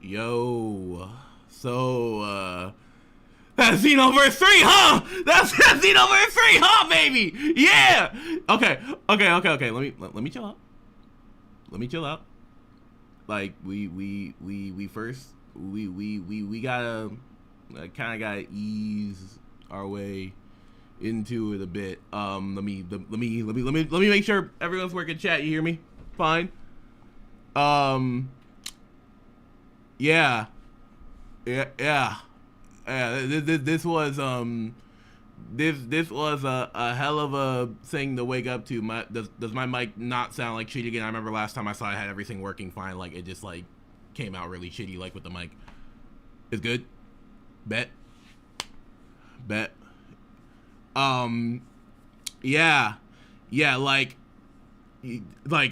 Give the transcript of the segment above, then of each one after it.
Yo, so, that's Xenoverse 3, huh? That's Xenoverse 3, huh, baby? Yeah! Okay. Let me chill out. Let me chill out. Like, we gotta, kinda gotta ease our way into it a bit. Let me make sure everyone's working chat, you hear me? Fine. Yeah. This was a hell of a thing to wake up to. Does my mic not sound like shitty again? I remember last time I saw it, I had everything working fine. Like, it just like came out really shitty, like with the mic. It's good. Bet. Yeah, like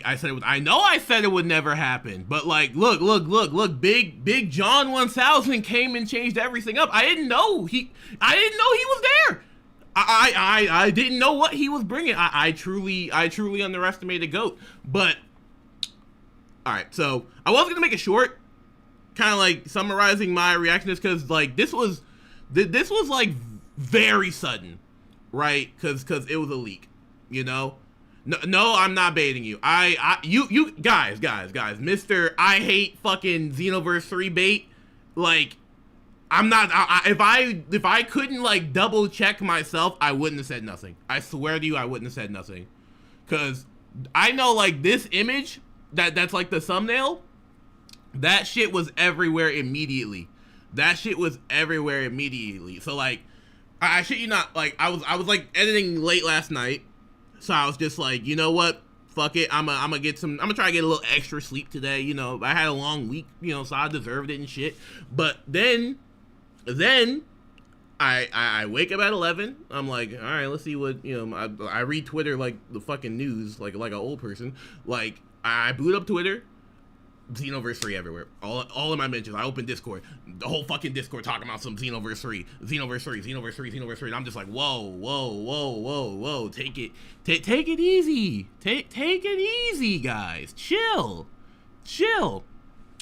I said, I know I said it would never happen, but like, look, Big John 1000 came and changed everything up. I didn't know he was there. I didn't know what he was bringing. I truly underestimated GOAT. But all right, so I was gonna make it short, kind of like summarizing my reaction, is because like this was like very sudden, right? Because it was a leak, you know. No, I'm not baiting you. You guys, Mr. I hate fucking Xenoverse 3 bait. Like, I'm not. If I couldn't like double check myself, I wouldn't have said nothing. I swear to you, I wouldn't have said nothing. Cause I know like this image that's like the thumbnail. That shit was everywhere immediately. So like, I shit you not. Like I was like editing late last night. So I was just like, you know what? Fuck it. I'm gonna try to get a little extra sleep today. You know, I had a long week, you know, so I deserved it and shit. But then I wake up at 11. I'm like, all right, let's see what, you know, I read Twitter like the fucking news, like an old person. Like, I boot up Twitter. Xenoverse 3 everywhere. All in my mentions. I open Discord. The whole fucking Discord talking about some Xenoverse 3. And I'm just like, whoa. Take it easy. Take it easy, guys. Chill.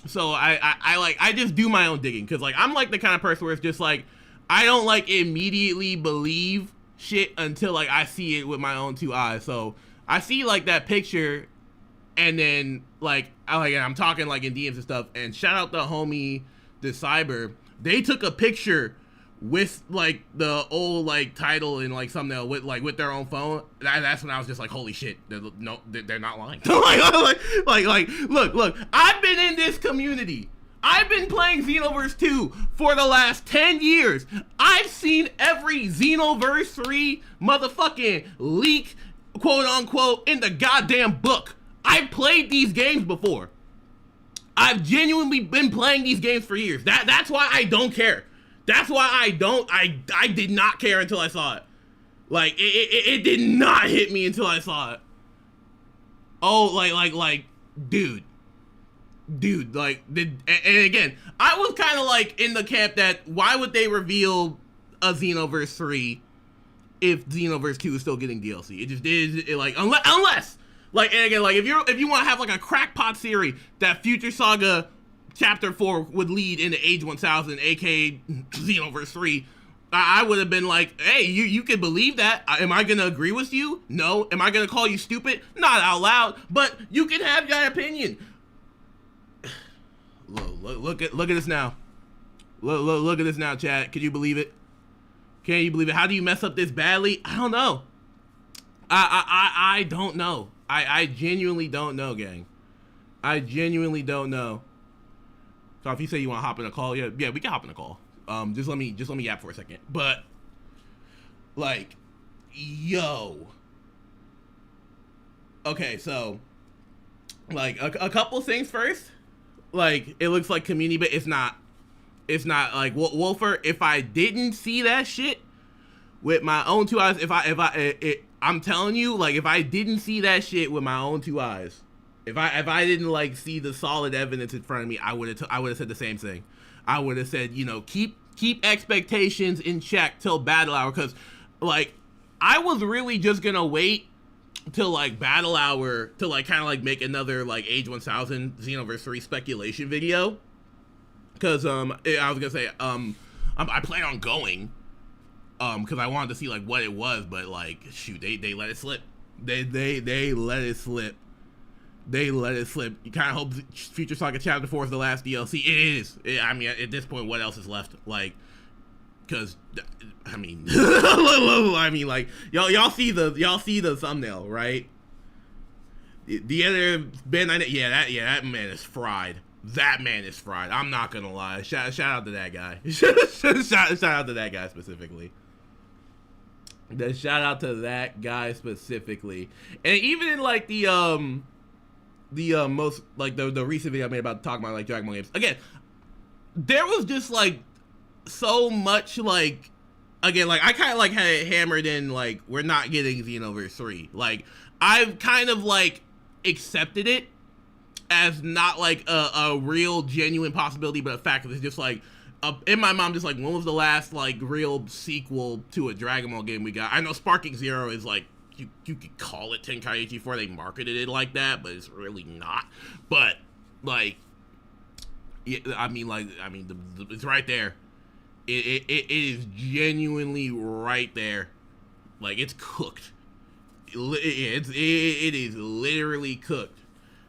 So I just do my own digging. Cause like, I'm like the kind of person where it's just like, I don't like immediately believe shit until like I see it with my own two eyes. So I see like that picture, and then like I'm talking like in DMs and stuff, and shout out the homie the Cyber. They took a picture with like the old like title and like thumbnail with their own phone. That's when I was just like, holy shit, they're not lying. like look, I've been in this community. I've been playing Xenoverse 2 for the last 10 years. I've seen every Xenoverse 3 motherfucking leak, quote unquote, in the goddamn book. I've played these games before. I've genuinely been playing these games for years. That's why I don't care. That's why I did not care until I saw it. Like, it did not hit me until I saw it. Oh, like, dude, like, and again, I was kind of like in the camp that why would they reveal a Xenoverse 3 if Xenoverse 2 is still getting DLC? It just is, like, unless, like, and again, like, if you want to have like a crackpot theory that Future Saga Chapter 4 would lead into Age 1000, aka Xenoverse 3, I would have been like, hey, you can believe that. Am I gonna agree with you? No. Am I gonna call you stupid? Not out loud, but you can have your opinion. Look at this now. Look at this now, chat. Can you believe it? Can you believe it? How do you mess up this badly? I don't know. I don't know. I genuinely don't know, gang. I genuinely don't know. So if you say you want to hop in a call, yeah, we can hop in a call. Just let me yap for a second. But like, yo. Okay, so like a couple things first. Like, it looks like community, but it's not like Wolfer. If I didn't see that shit with my own two eyes, I'm telling you, like, if I didn't see that shit with my own two eyes, if I didn't like see the solid evidence in front of me, I would have said the same thing. I would have said, you know, keep expectations in check till battle hour, because like I was really just gonna wait till like battle hour to like kind of like make another like Age 1000 Xenoverse 3 speculation video. Cause I was gonna say I plan on going because I wanted to see like what it was, but like shoot, they let it slip. They let it slip. They let it slip. You kind of hope Future Saga Chapter 4 is the last DLC. It is. I mean, at this point, what else is left? Like, because I mean, I mean, like y'all see the thumbnail, right? The other Ben, that man is fried. That man is fried. I'm not gonna lie. Shout out to that guy. shout out to that guy specifically. Shout out to that guy specifically. And even in like the most like the recent video I made about talking about like Dragon Ball games. Again, there was just like so much like again like I kind of like had it hammered in like we're not getting Xenoverse 3. Like I've kind of like accepted it as not like a real genuine possibility, but a fact that it's just like in my mind just like when was the last like real sequel to a Dragon Ball game we got? I know Sparking Zero is like you could call it Tenkaichi 4, they marketed it like that, but it's really not. But like yeah, I mean it's right there. It is genuinely right there. Like it's cooked. It is literally cooked.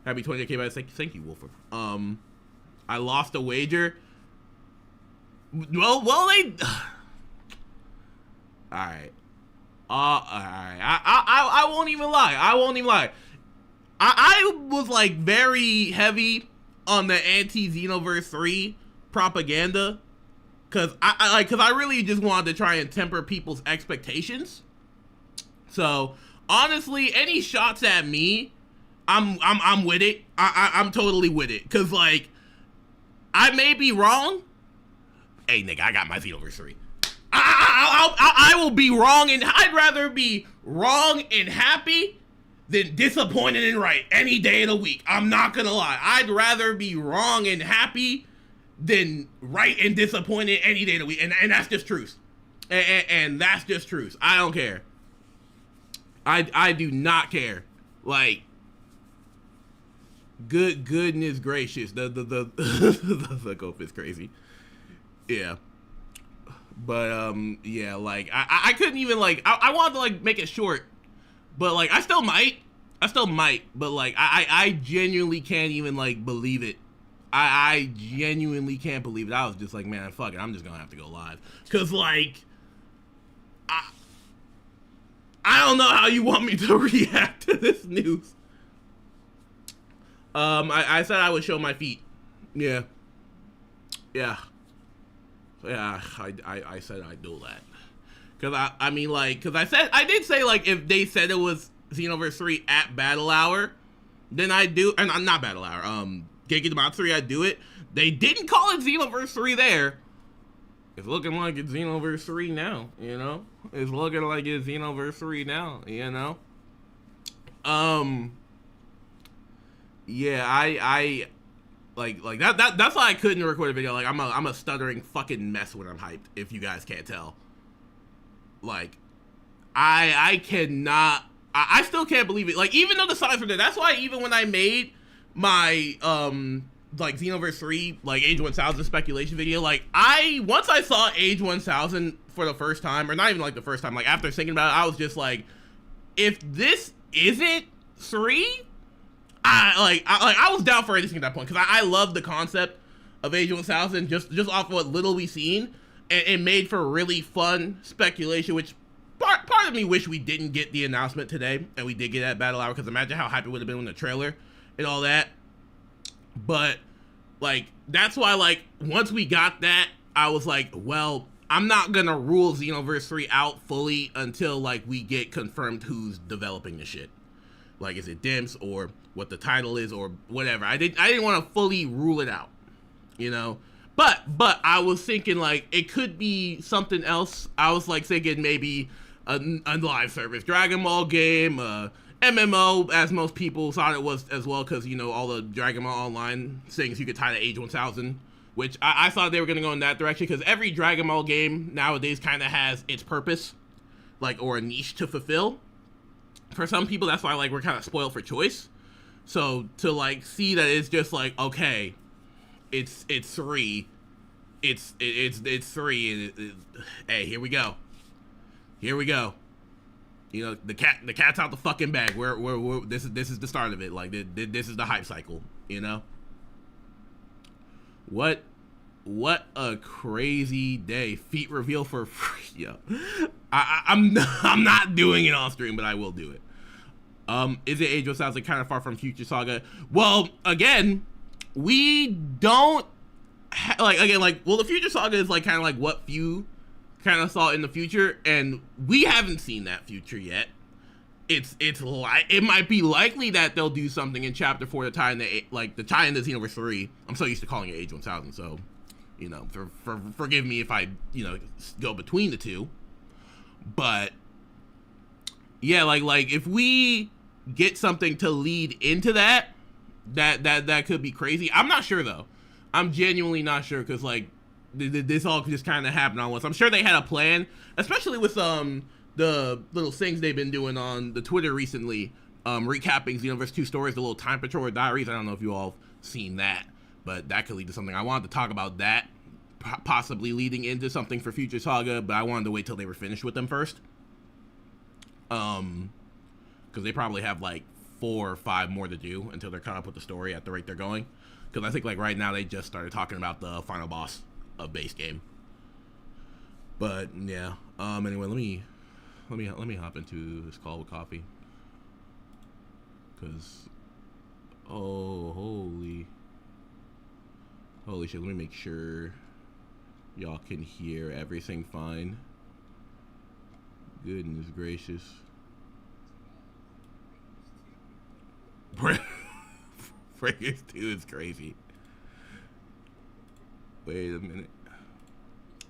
Happy 20K by thank you, Wolfer. I lost a wager. Well, they. All right. All right. I won't even lie. I was like very heavy on the anti-Xenoverse 3 propaganda, cause I really just wanted to try and temper people's expectations. So honestly, any shots at me, I'm with it. I'm totally with it, cause like I may be wrong. Hey nigga, I got my Xenoverse 3. I will be wrong, and I'd rather be wrong and happy than disappointed and right any day of the week. I'm not gonna lie. I'd rather be wrong and happy than right and disappointed any day of the week, and that's just truth. And that's just truth. I don't care. I do not care. Like, goodness gracious, the Goku is crazy. Yeah. But yeah, like I couldn't even like I wanted to like make it short, but like I still might, but like I genuinely can't even like believe it. I genuinely can't believe it. I was just like, man, fuck it, I'm just gonna have to go live, cause like I don't know how you want me to react to this news. I said I would show my feet. Yeah. I said I'd do that. Cause I mean like, cause I did say like if they said it was Xenoverse 3 at Battle Hour, then I do, and I'm not Battle Hour, genkidamatsuri, I'd do it. They didn't call it Xenoverse 3 there. It's looking like it's Xenoverse 3 now, you know? It's looking like it's Xenoverse 3 now, you know? Yeah, I like that's why I couldn't record a video. Like I'm a stuttering fucking mess when I'm hyped, if you guys can't tell. Like I cannot, I still can't believe it. Like even though the signs were there, that's why even when I made my like Xenoverse 3 like Age 1000 speculation video, like once I saw Age 1000 for the first time, or not even like the first time, like after thinking about it, I was just like, if this isn't 3, I was down for anything at that point, because I love the concept of Age 1000 just off of what little we seen, and it made for really fun speculation, which part of me wish we didn't get the announcement today, and we did get that Battle Hour, because imagine how hype it would have been with the trailer and all that. But like that's why like once we got that, I was like, well, I'm not gonna rule Xenoverse 3 out fully until like we get confirmed who's developing the shit. Like, is it Dimps or what the title is or whatever. I didn't want to fully rule it out, you know. But I was thinking like it could be something else. I was like thinking maybe a live service Dragon Ball game, MMO, as most people thought it was as well, because you know all the Dragon Ball Online things you could tie to Age 1000, which I thought they were gonna go in that direction, because every Dragon Ball game nowadays kind of has its purpose, like, or a niche to fulfill. For some people, that's why like we're kind of spoiled for choice. So to like see that it's just like, okay, it's 3, it's 3, and hey, here we go. Here we go. You know, the cat's out the fucking bag. We're this is the start of it. Like this is the hype cycle. You know. What a crazy day. Feet reveal for free. Yo, I'm not doing it on stream, but I will do it. Is it Age of Sounds like kind of far from Future Saga? Well, again, we don't well, the Future Saga is like kind of like what few kind of saw in the future, and we haven't seen that future yet. It might be likely that they'll do something in chapter 4 to tie in the Xenoverse 3. I'm so used to calling it Age 1000, so you know, forgive me if I, you know, go between the two. But yeah, like if we get something to lead into that could be crazy. I'm not sure though. I'm genuinely not sure, because like this all just kind of happened all at once. I'm sure they had a plan, especially with the little things they've been doing on the Twitter recently, recapping Xenoverse 2 stories, the little Time Patrol diaries. I don't know if you all seen that, but that could lead to something. I wanted to talk about that, possibly leading into something for Future Saga, but I wanted to wait till they were finished with them first. Because they probably have like 4 or 5 more to do until they're caught up with the story at the rate they're going. Because I think like right now they just started talking about the final boss of base game. But yeah. Anyway, let me hop into this call with coffee. Cause holy shit, let me make sure y'all can hear everything fine. Goodness gracious. Breakers 2 is crazy. Wait a minute.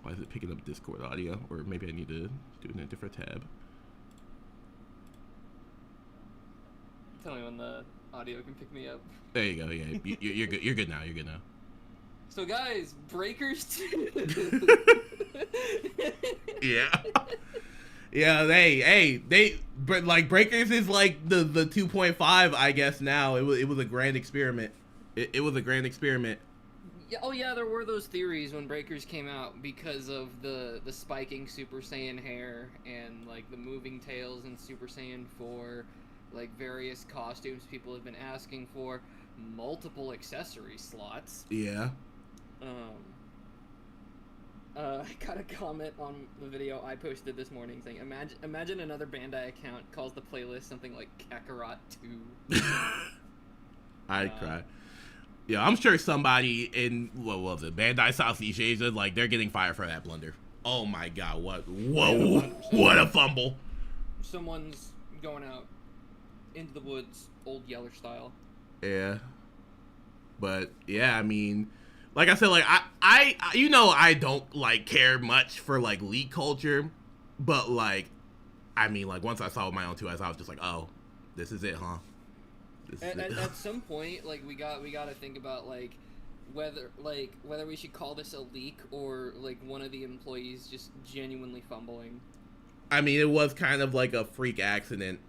Why is it picking up Discord audio? Or maybe I need to do it in a different tab. Tell me when the audio can pick me up. There you go. Yeah, you're good. You're good now. You're good now. So guys, Breakers 2. Yeah. Yeah. But like Breakers is like the 2.5, I guess now. It was a grand experiment. It was a grand experiment. Yeah, oh yeah, there were those theories when Breakers came out because of the spiking Super Saiyan hair and like the moving tails in Super Saiyan 4, like various costumes people have been asking for, multiple accessory slots. Yeah. I got a comment on the video I posted this morning saying, imagine another Bandai account calls the playlist something like Kakarot 2. I'd cry. Yeah, I'm sure somebody in, what was it, Bandai Southeast Asia, like, they're getting fired for that blunder. Oh my god, what a fumble. Someone's going out into the woods, old Yeller style. Yeah. But, yeah, I mean, like I said, like, I you know I don't, like, care much for, like, leak culture, but, like, I mean, like, once I saw it with my own 2 eyes, I was just like, oh, this is it, huh? At some point, like we got to think about whether we should call this a leak or like one of the employees just genuinely fumbling. I mean, it was kind of like a freak accident.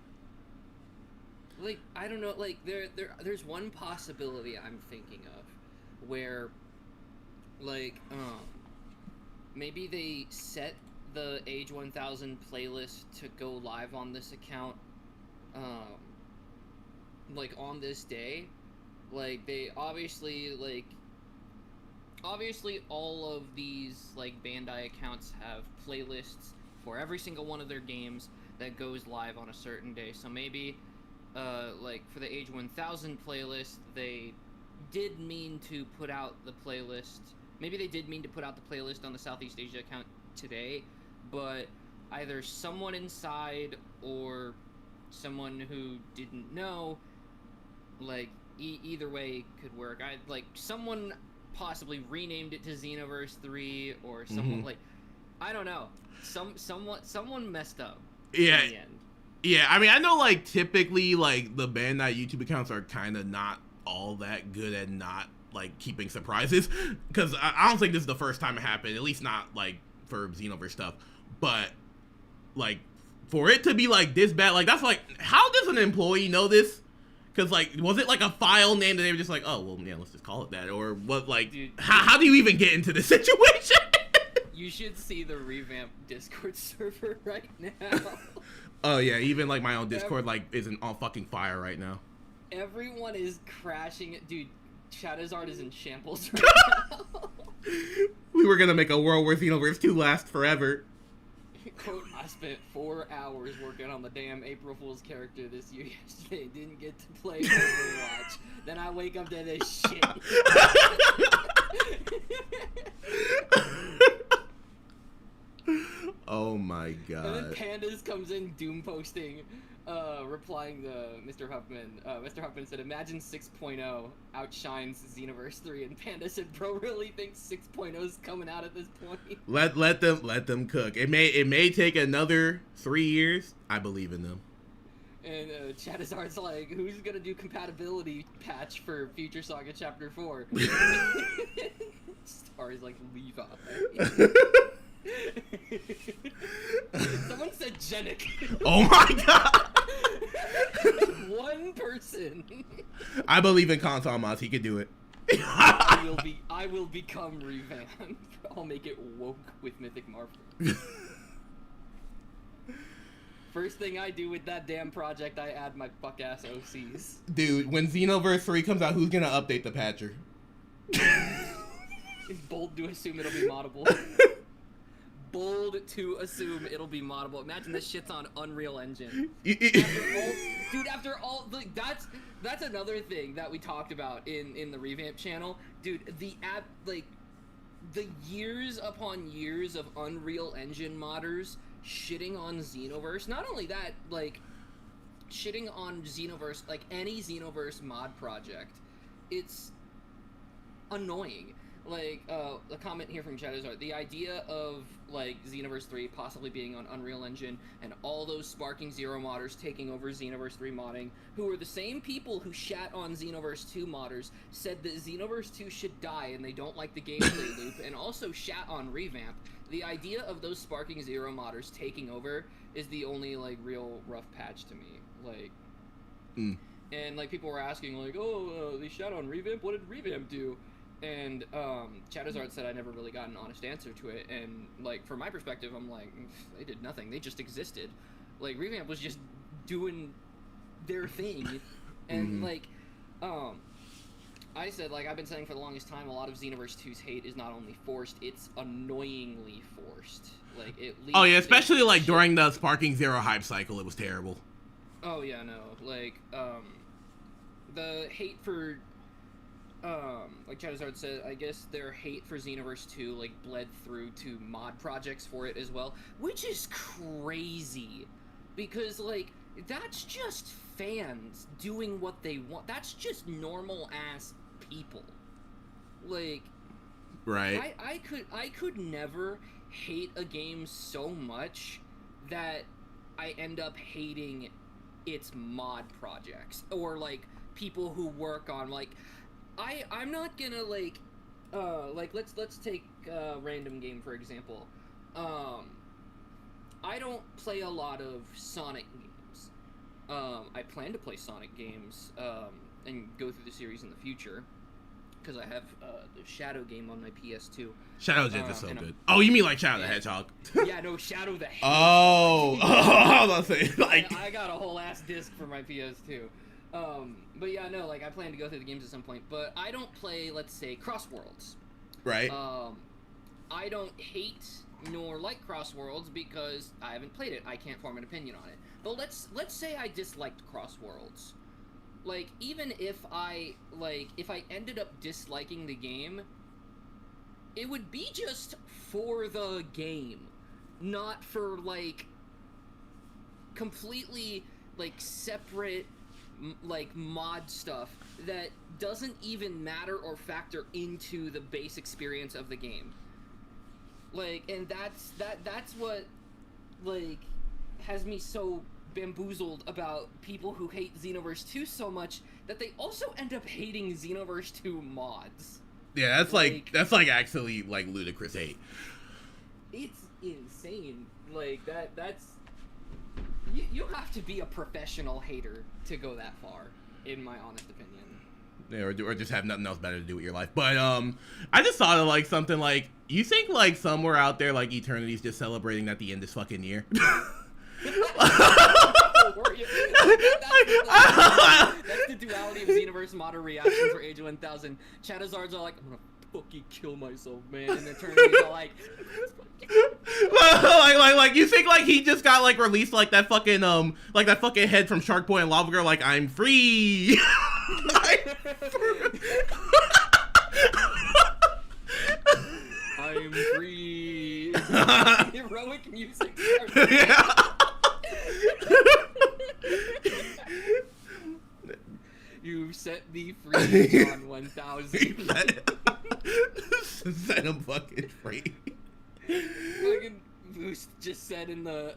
Like, I don't know, like there's one possibility I'm thinking of where like maybe they set the Age 1000 playlist to go live on this account like on this day. Like they obviously all of these like Bandai accounts have playlists for every single one of their games that goes live on a certain day. So maybe like for the Age 1000 playlist, they did mean to put out the playlist. Maybe they did mean to put out the playlist on the Southeast Asia account today, but either someone inside or someone who didn't know, like either way could work. Someone possibly renamed it to Xenoverse 3 or someone like, I don't know. Someone messed up. Yeah. In the end. Yeah, I mean, I know like typically like the Bandai YouTube accounts are kind of not all that good at not like keeping surprises, because I don't think this is the first time it happened, at least not like for Xenoverse stuff. But like for it to be like this bad, like that's like, how does an employee know this Because, like, was it, like, a file name that they were just like, oh, well, yeah, let's just call it that? Or what, like, Dude, how do you even get into this situation? You should see the revamp Discord server right now. Oh, yeah, even, like, my own Discord, like, isn't on fucking fire right now. Everyone is crashing it. Dude, Charizard is in shambles right now. We were gonna make a world where Xenoverse 2 lasts forever. Quote, I spent 4 hours working on the damn April Fool's character this year yesterday. Didn't get to play Overwatch. Then I wake up to this shit. Oh my god. And then Pandas comes in doom posting, replying to Mr. Huffman. Mr. Huffman said, imagine 6.0 outshines Xenoverse 3, and Panda said, bro really thinks 6.0's coming out at this point. Let them cook. It may take another 3 years. I believe in them. And Charizard's like, who's gonna do compatibility patch for Future Saga Chapter 4? Star's like, Levi. Someone said Genic. Oh my god! One person. I believe in console mods. He could do it. I will become Revamp. I'll make it woke with Mythic Marvel. First thing I do with that damn project, I add my fuck ass OCs. Dude, when Xenoverse 3 comes out, who's gonna update the patcher? It's bold to assume it'll be moddable. Bold to assume it'll be moddable. Imagine this shit's on Unreal Engine. After all, like, that's another thing that we talked about in the Revamp channel. Dude, the years upon years of Unreal Engine modders shitting on Xenoverse. Not only that, like, shitting on Xenoverse, like any Xenoverse mod project, it's annoying. Like, a comment here from Charizard. The idea of, like, Xenoverse 3 possibly being on Unreal Engine and all those Sparking Zero modders taking over Xenoverse 3 modding, who are the same people who shat on Xenoverse 2 modders, said that Xenoverse 2 should die and they don't like the gameplay loop, and also shat on Revamp. The idea of those Sparking Zero modders taking over is the only, like, real rough patch to me. Like, and, like, people were asking, like, oh, they shat on Revamp? What did Revamp do? And Charizard said I never really got an honest answer to it, and, like, from my perspective, I'm like, they did nothing. They just existed. Like, Revamp was just doing their thing, and like, I said, like, I've been saying for the longest time, a lot of Xenoverse 2's hate is not only forced, it's annoyingly forced. Like, it leads. Oh yeah, especially like during the Sparking Zero hype cycle, it was terrible. Oh yeah, no, like, the hate for. Like Charizard said, I guess their hate for Xenoverse 2, like, bled through to mod projects for it as well, which is crazy, because, like, that's just fans doing what they want. That's just normal-ass people. Like, right. I could never hate a game so much that I end up hating its mod projects, or, like, people who work on, like, I'm not gonna, like, let's take a random game, for example. I don't play a lot of Sonic games. I plan to play Sonic games, and go through the series in the future, because I have, the Shadow game on my PS2. Shadow's just so good. Oh, you mean like Shadow the Hedgehog? Yeah, no, Shadow the Hedgehog. Oh, I was about to say, like... I got a whole ass disc for my PS2. But yeah, no, like, I plan to go through the games at some point, but I don't play, let's say, Crossworlds. Right. I don't hate nor like Crossworlds because I haven't played it. I can't form an opinion on it. But let's say I disliked Crossworlds. Like, even if I ended up disliking the game, it would be just for the game, not for, like, completely, like, separate, like, mod stuff that doesn't even matter or factor into the base experience of the game. Like, and that's what, like, has me so bamboozled about people who hate Xenoverse 2 so much that they also end up hating Xenoverse 2 mods. Yeah, that's like actually, like, ludicrous hate. It's insane. Like, that's You have to be a professional hater to go that far, in my honest opinion. Yeah, or just have nothing else better to do with your life. But I just thought of like something like, you think like somewhere out there like Eternity's just celebrating that the end is fucking near? That's the duality of Xenoverse modern reactions for Age 1000. Charizards are like, I'm gonna fucking kill myself, man, and Eternity's are like, like you think like he just got like released like that fucking head from Shark Boy and Lava Girl, like, I'm free. I'm free. Heroic music. Yeah. You set me free, John 1000. Set him fucking free. Fucking Boost just said in the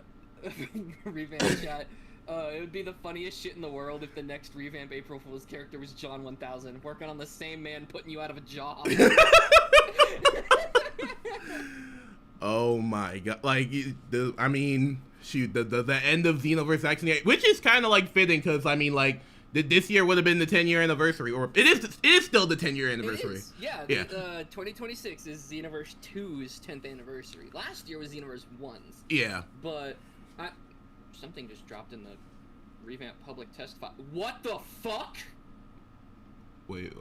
revamp chat, it would be the funniest shit in the world if the next revamp April Fool's character was John 1000, working on the same man putting you out of a job. Oh my god! Like, I mean, shoot, the end of Xenoverse Action, which is kind of like fitting, because I mean, like, this year would have been the 10-year anniversary, or it is still the 10-year anniversary. Yeah. 2026 is Xenoverse 2's 10th anniversary. Last year was Xenoverse 1's. Yeah. But something just dropped in the revamp public test file. What the fuck? Wait,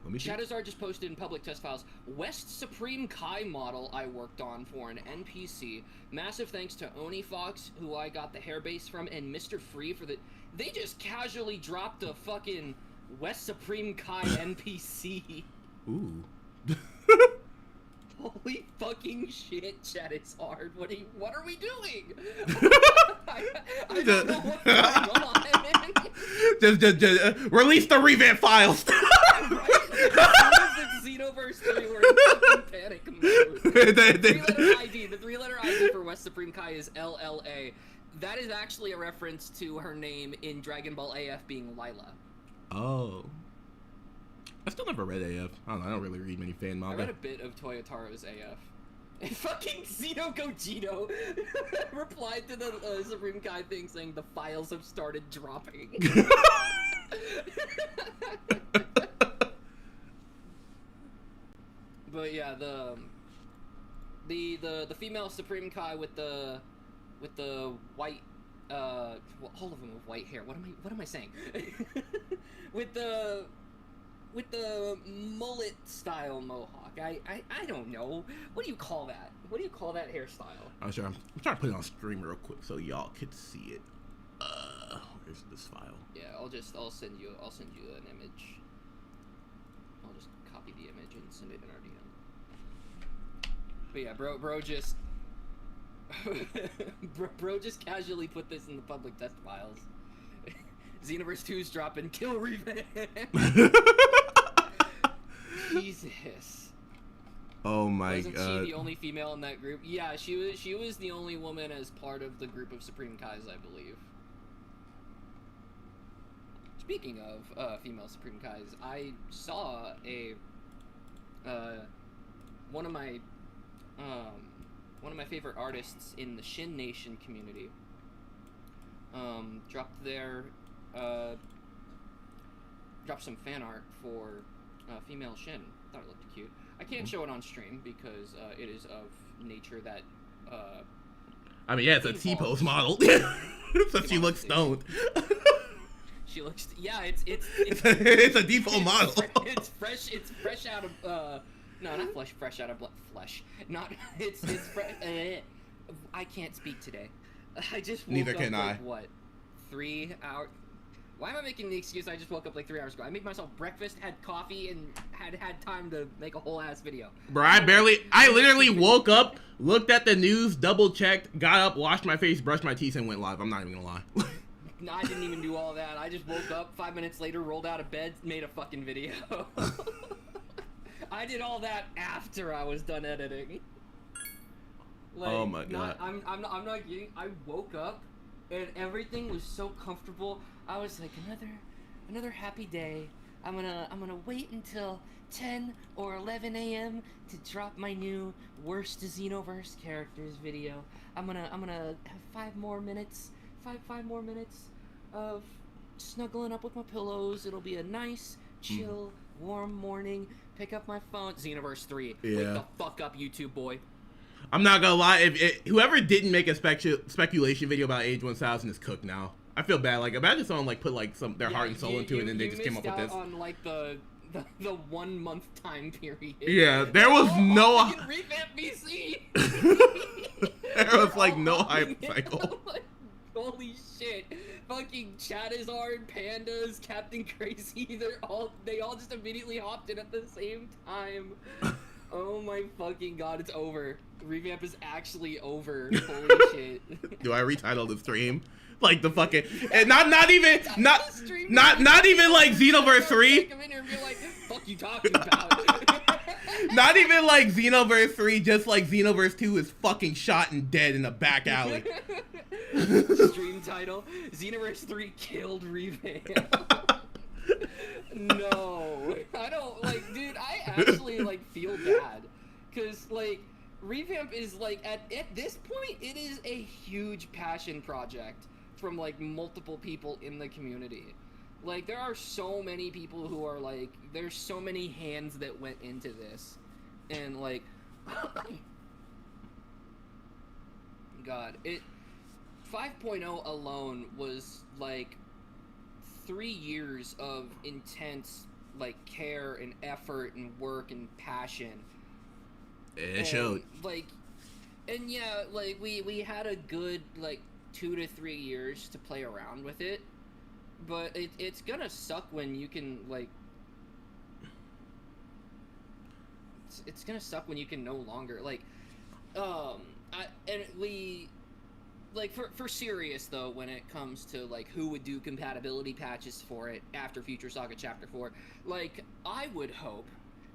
let me see. Charizard just posted in public test files, West Supreme Kai model I worked on for an NPC. Massive thanks to Oni Fox, who I got the hair base from, and Mr. Free for the... They just casually dropped a fucking West Supreme Kai NPC. Ooh. Holy fucking shit, Charizard. What are we doing? I don't know what's going on. Just release the revamp files. Right? As soon as it's Xenoverse 3, we're in fucking panic mode. The three-letter ID for West Supreme Kai is LLA. That is actually a reference to her name in Dragon Ball AF being Lila. Oh. I still never read AF. I don't know, I don't really read many fan manga. I read a bit of Toyotaro's AF. And fucking Xeno Gogito replied to the Supreme Kai thing saying the files have started dropping. But yeah, the female Supreme Kai with the white all of them with white hair. What am I saying? with the mullet style mohawk. I don't know. What do you call that? What do you call that hairstyle? I'm trying to put it on stream real quick so y'all could see it. Where's this file? Yeah, I'll send you an image. I'll just copy the image and send it in our DM. But yeah, bro just bro just casually put this in the public test files. Xenoverse 2's dropping, kill revamp. Jesus. Oh my god. Wasn't she the only female in that group? Yeah, she was the only woman as part of the group of Supreme Kais, I believe. Speaking of female Supreme Kais, I saw one of my favorite artists in the Shin Nation community dropped some fan art for female Shin. Thought it looked cute. I can't show it on stream because it is of nature that I mean, yeah, it's a T-pose model. So she looks stoned. She looks, yeah, it's it's a default model. It's fresh out of no, not fresh out of flesh. Not it's fresh. I can't speak today. I just woke Neither up can I. like, what, 3 hours? Why am I making the excuse I just woke up like 3 hours ago? I made myself breakfast, had coffee, and had time to make a whole ass video. Bro, I literally woke up, looked at the news, double checked, got up, washed my face, brushed my teeth, and went live. I'm not even gonna lie. No, I didn't even do all that. I just woke up 5 minutes later, rolled out of bed, made a fucking video. I did all that after I was done editing. Like, oh my god. I'm not kidding. I woke up and everything was so comfortable. I was like, another happy day. I'm gonna wait until 10 or 11 a.m. to drop my new worst Xenoverse characters video. I'm gonna have 5 more minutes five more minutes of snuggling up with my pillows. It'll be a nice, chill, warm morning. Pick up my phone. Xenoverse 3. Yeah. Wake the fuck up, YouTube boy. I'm not gonna lie, whoever didn't make a speculation video about Age 1000 is cooked now. I feel bad. Like, imagine someone like put like their heart and soul into it, and then they just came up with this. On like the 1 month time period. Yeah, there was no revamp BC. There was like no hype cycle. Holy shit! Fucking Charizard, Pandas, Captain Crazy, they all just immediately hopped in at the same time. Oh my fucking god, it's over. Revamp is actually over. Holy shit. Do I retitle the stream? Like the fucking and not even like Xenoverse 3. Come in here and be like, fuck you talking about? Not even like Xenoverse 3, just like Xenoverse 2 is fucking shot and dead in a back alley. Stream title: Xenoverse 3 killed Revamp. No, I don't like, dude. I actually like feel bad, cause like Revamp is like at this point it is a huge passion project from like multiple people in the community. Like there are so many people who are like, there's so many hands that went into this, and like, God, 5.0 alone was like 3 years of intense like care and effort and work and passion. It showed. Like, and yeah, like we had a good like 2 to 3 years to play around with it, but it's gonna suck when you can like. It's gonna suck when you can no longer like, like for serious though, when it comes to like who would do compatibility patches for it after Future Saga Chapter 4, like I would hope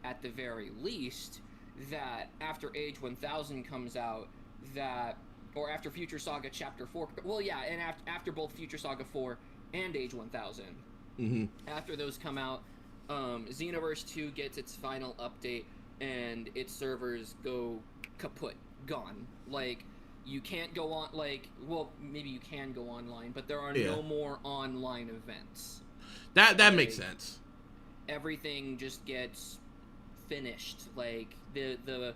at the very least that after Age 1000 comes out, that, or after Future Saga Chapter 4, well yeah, and after both Future Saga 4 and Age 1000, after those come out, Xenoverse 2 gets its final update and its servers go kaput, gone. Like, you can't go on, like, well, maybe you can go online, but there are no more online events. That like, makes sense. Everything just gets finished. Like, the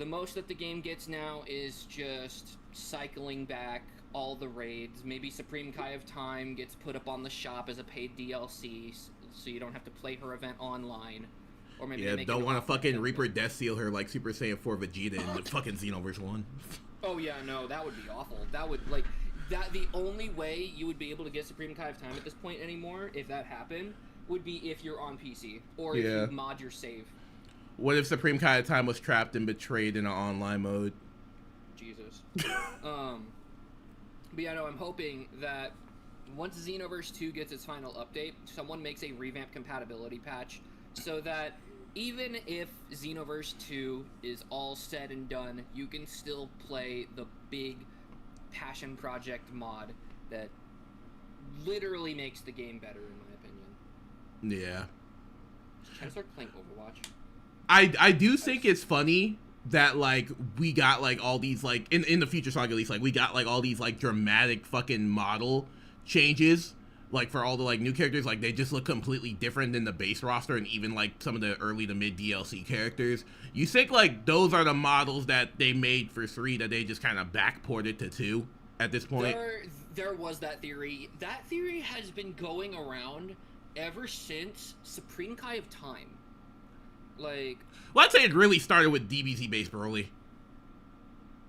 most that the game gets now is just cycling back all the raids. Maybe Supreme Kai of Time gets put up on the shop as a paid DLC, so you don't have to play her event online. Or maybe they don't want to fucking Reaper Death Seal her like Super Saiyan 4 Vegeta in the fucking Xenoverse 1. Oh yeah, no, that would be awful. That would, like, that the only way you would be able to get Supreme Kai of Time at this point anymore, if that happened, would be if you're on PC, or if you mod your save. What if Supreme Kai of Time was trapped and betrayed in an online mode? Jesus. But yeah, no, I'm hoping that once Xenoverse 2 gets its final update, someone makes a revamp compatibility patch, so that even if Xenoverse 2 is all said and done, you can still play the big passion project mod that literally makes the game better, in my opinion. Yeah. Can I start playing Overwatch? I do think it's funny that, like, we got, like, all these, like, in the Future Saga at least, like, we got, like, all these, like, dramatic fucking model changes. Like, for all the, like, new characters, like, they just look completely different than the base roster, and even, like, some of the early to mid DLC characters. You think, like, those are the models that they made for 3 that they just kind of backported to 2 at this point? There was that theory. That theory has been going around ever since Supreme Kai of Time. Like... Well, I'd say it really started with DBZ Base Broly.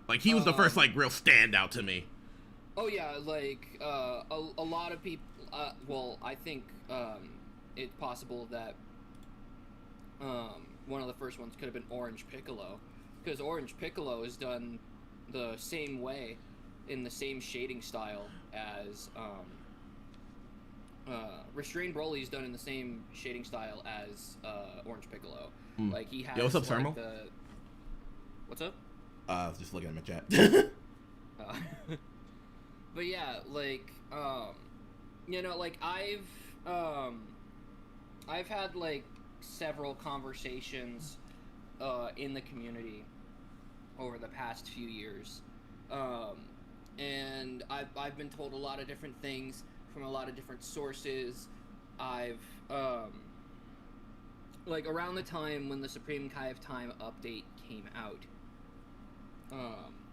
Like, he was the first, like, real standout to me. Oh, yeah, like, a lot of people... well, I think it's possible that one of the first ones could have been Orange Piccolo, because Orange Piccolo is done the same way, in the same shading style as Restrained Broly is done in the same shading style as Orange Piccolo. Like, he has... Yo, what's up, like, Thermal? Whatking up? I was just looking at my chat. But yeah, like, you know, like, I've had, like, several conversations, in the community over the past few years, and I've been told a lot of different things from a lot of different sources. I've like around the time when the Supreme Kai of Time update came out,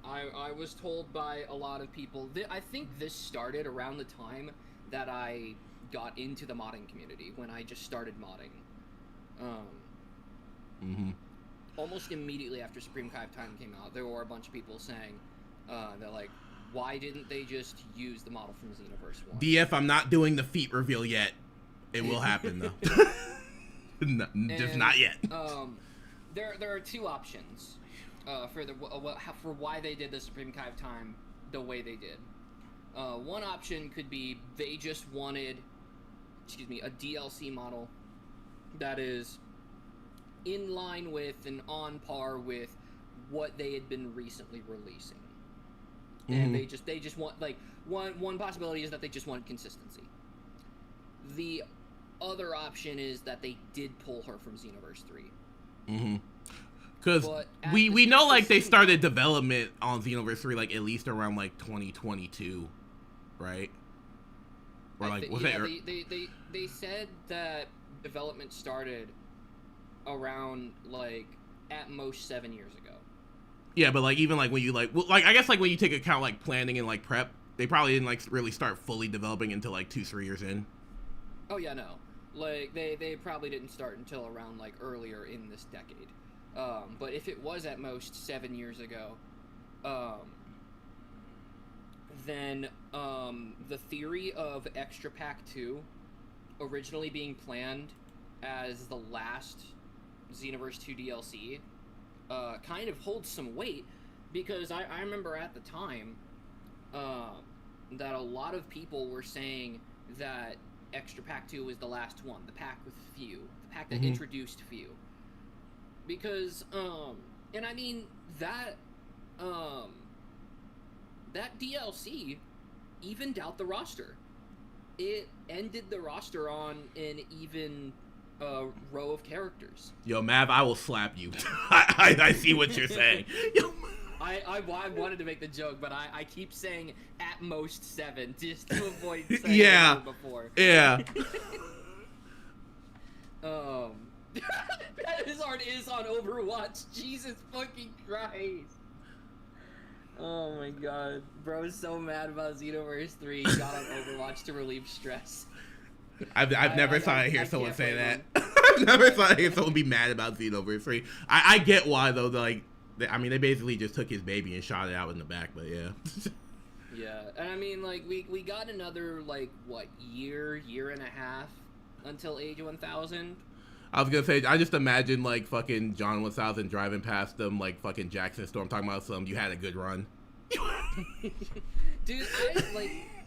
I was told by a lot of people that I think this started around the time that I got into the modding community, when I just started modding. Almost immediately after Supreme Kai of Time came out, there were a bunch of people saying that, like, why didn't they just use the model from Xenoverse 1? DF, I'm not doing the feat reveal yet. It will happen, though. Just not yet. There are two options for why they did the Supreme Kai of Time the way they did. One option could be they just wanted, a DLC model that is in line with and on par with what they had been recently releasing. And they just want, like, one possibility is that they just want consistency. The other option is that they did pull her from Xenoverse 3. Because we know, like, they started development on Xenoverse 3, like, at least around, like, 2022, right? Or, like, they said that development started around, like, at most 7 years ago. Yeah, but, like, even, like, when you, like, well, like, I guess, like, when you take account, like, planning and, like, prep, they probably didn't, like, really start fully developing until, like, 2-3 years in. Oh, yeah, no. Like, they probably didn't start until around, like, earlier in this decade. But if it was at most 7 years ago, then, the theory of Extra Pack 2 originally being planned as the last Xenoverse 2 DLC, kind of holds some weight, because I remember at the time, that a lot of people were saying that Extra Pack 2 was the last one, the pack with few, the pack that introduced few. Because, and I mean, that DLC evened out the roster. It ended the roster on an even row of characters. Yo, Mav, I will slap you. I see what you're saying. Yo. I wanted to make the joke, but I keep saying at most 7 just to avoid saying it before. Yeah. Charizard is on Overwatch. Jesus fucking Christ. Oh my god. Bro's so mad about Xenoverse 3. He got on Overwatch to relieve stress. I've never thought I hear someone say that. I've never thought I hear someone be mad about Xenoverse 3. I get why, though. Like, I mean, they basically just took his baby and shot it out in the back, but yeah. Yeah, and I mean, like, we got another, like, what, year and a half until Age 1000? I was gonna say, I just imagine, like, fucking John 1000 driving past them, like, fucking Jackson Storm talking about you had a good run. Dude,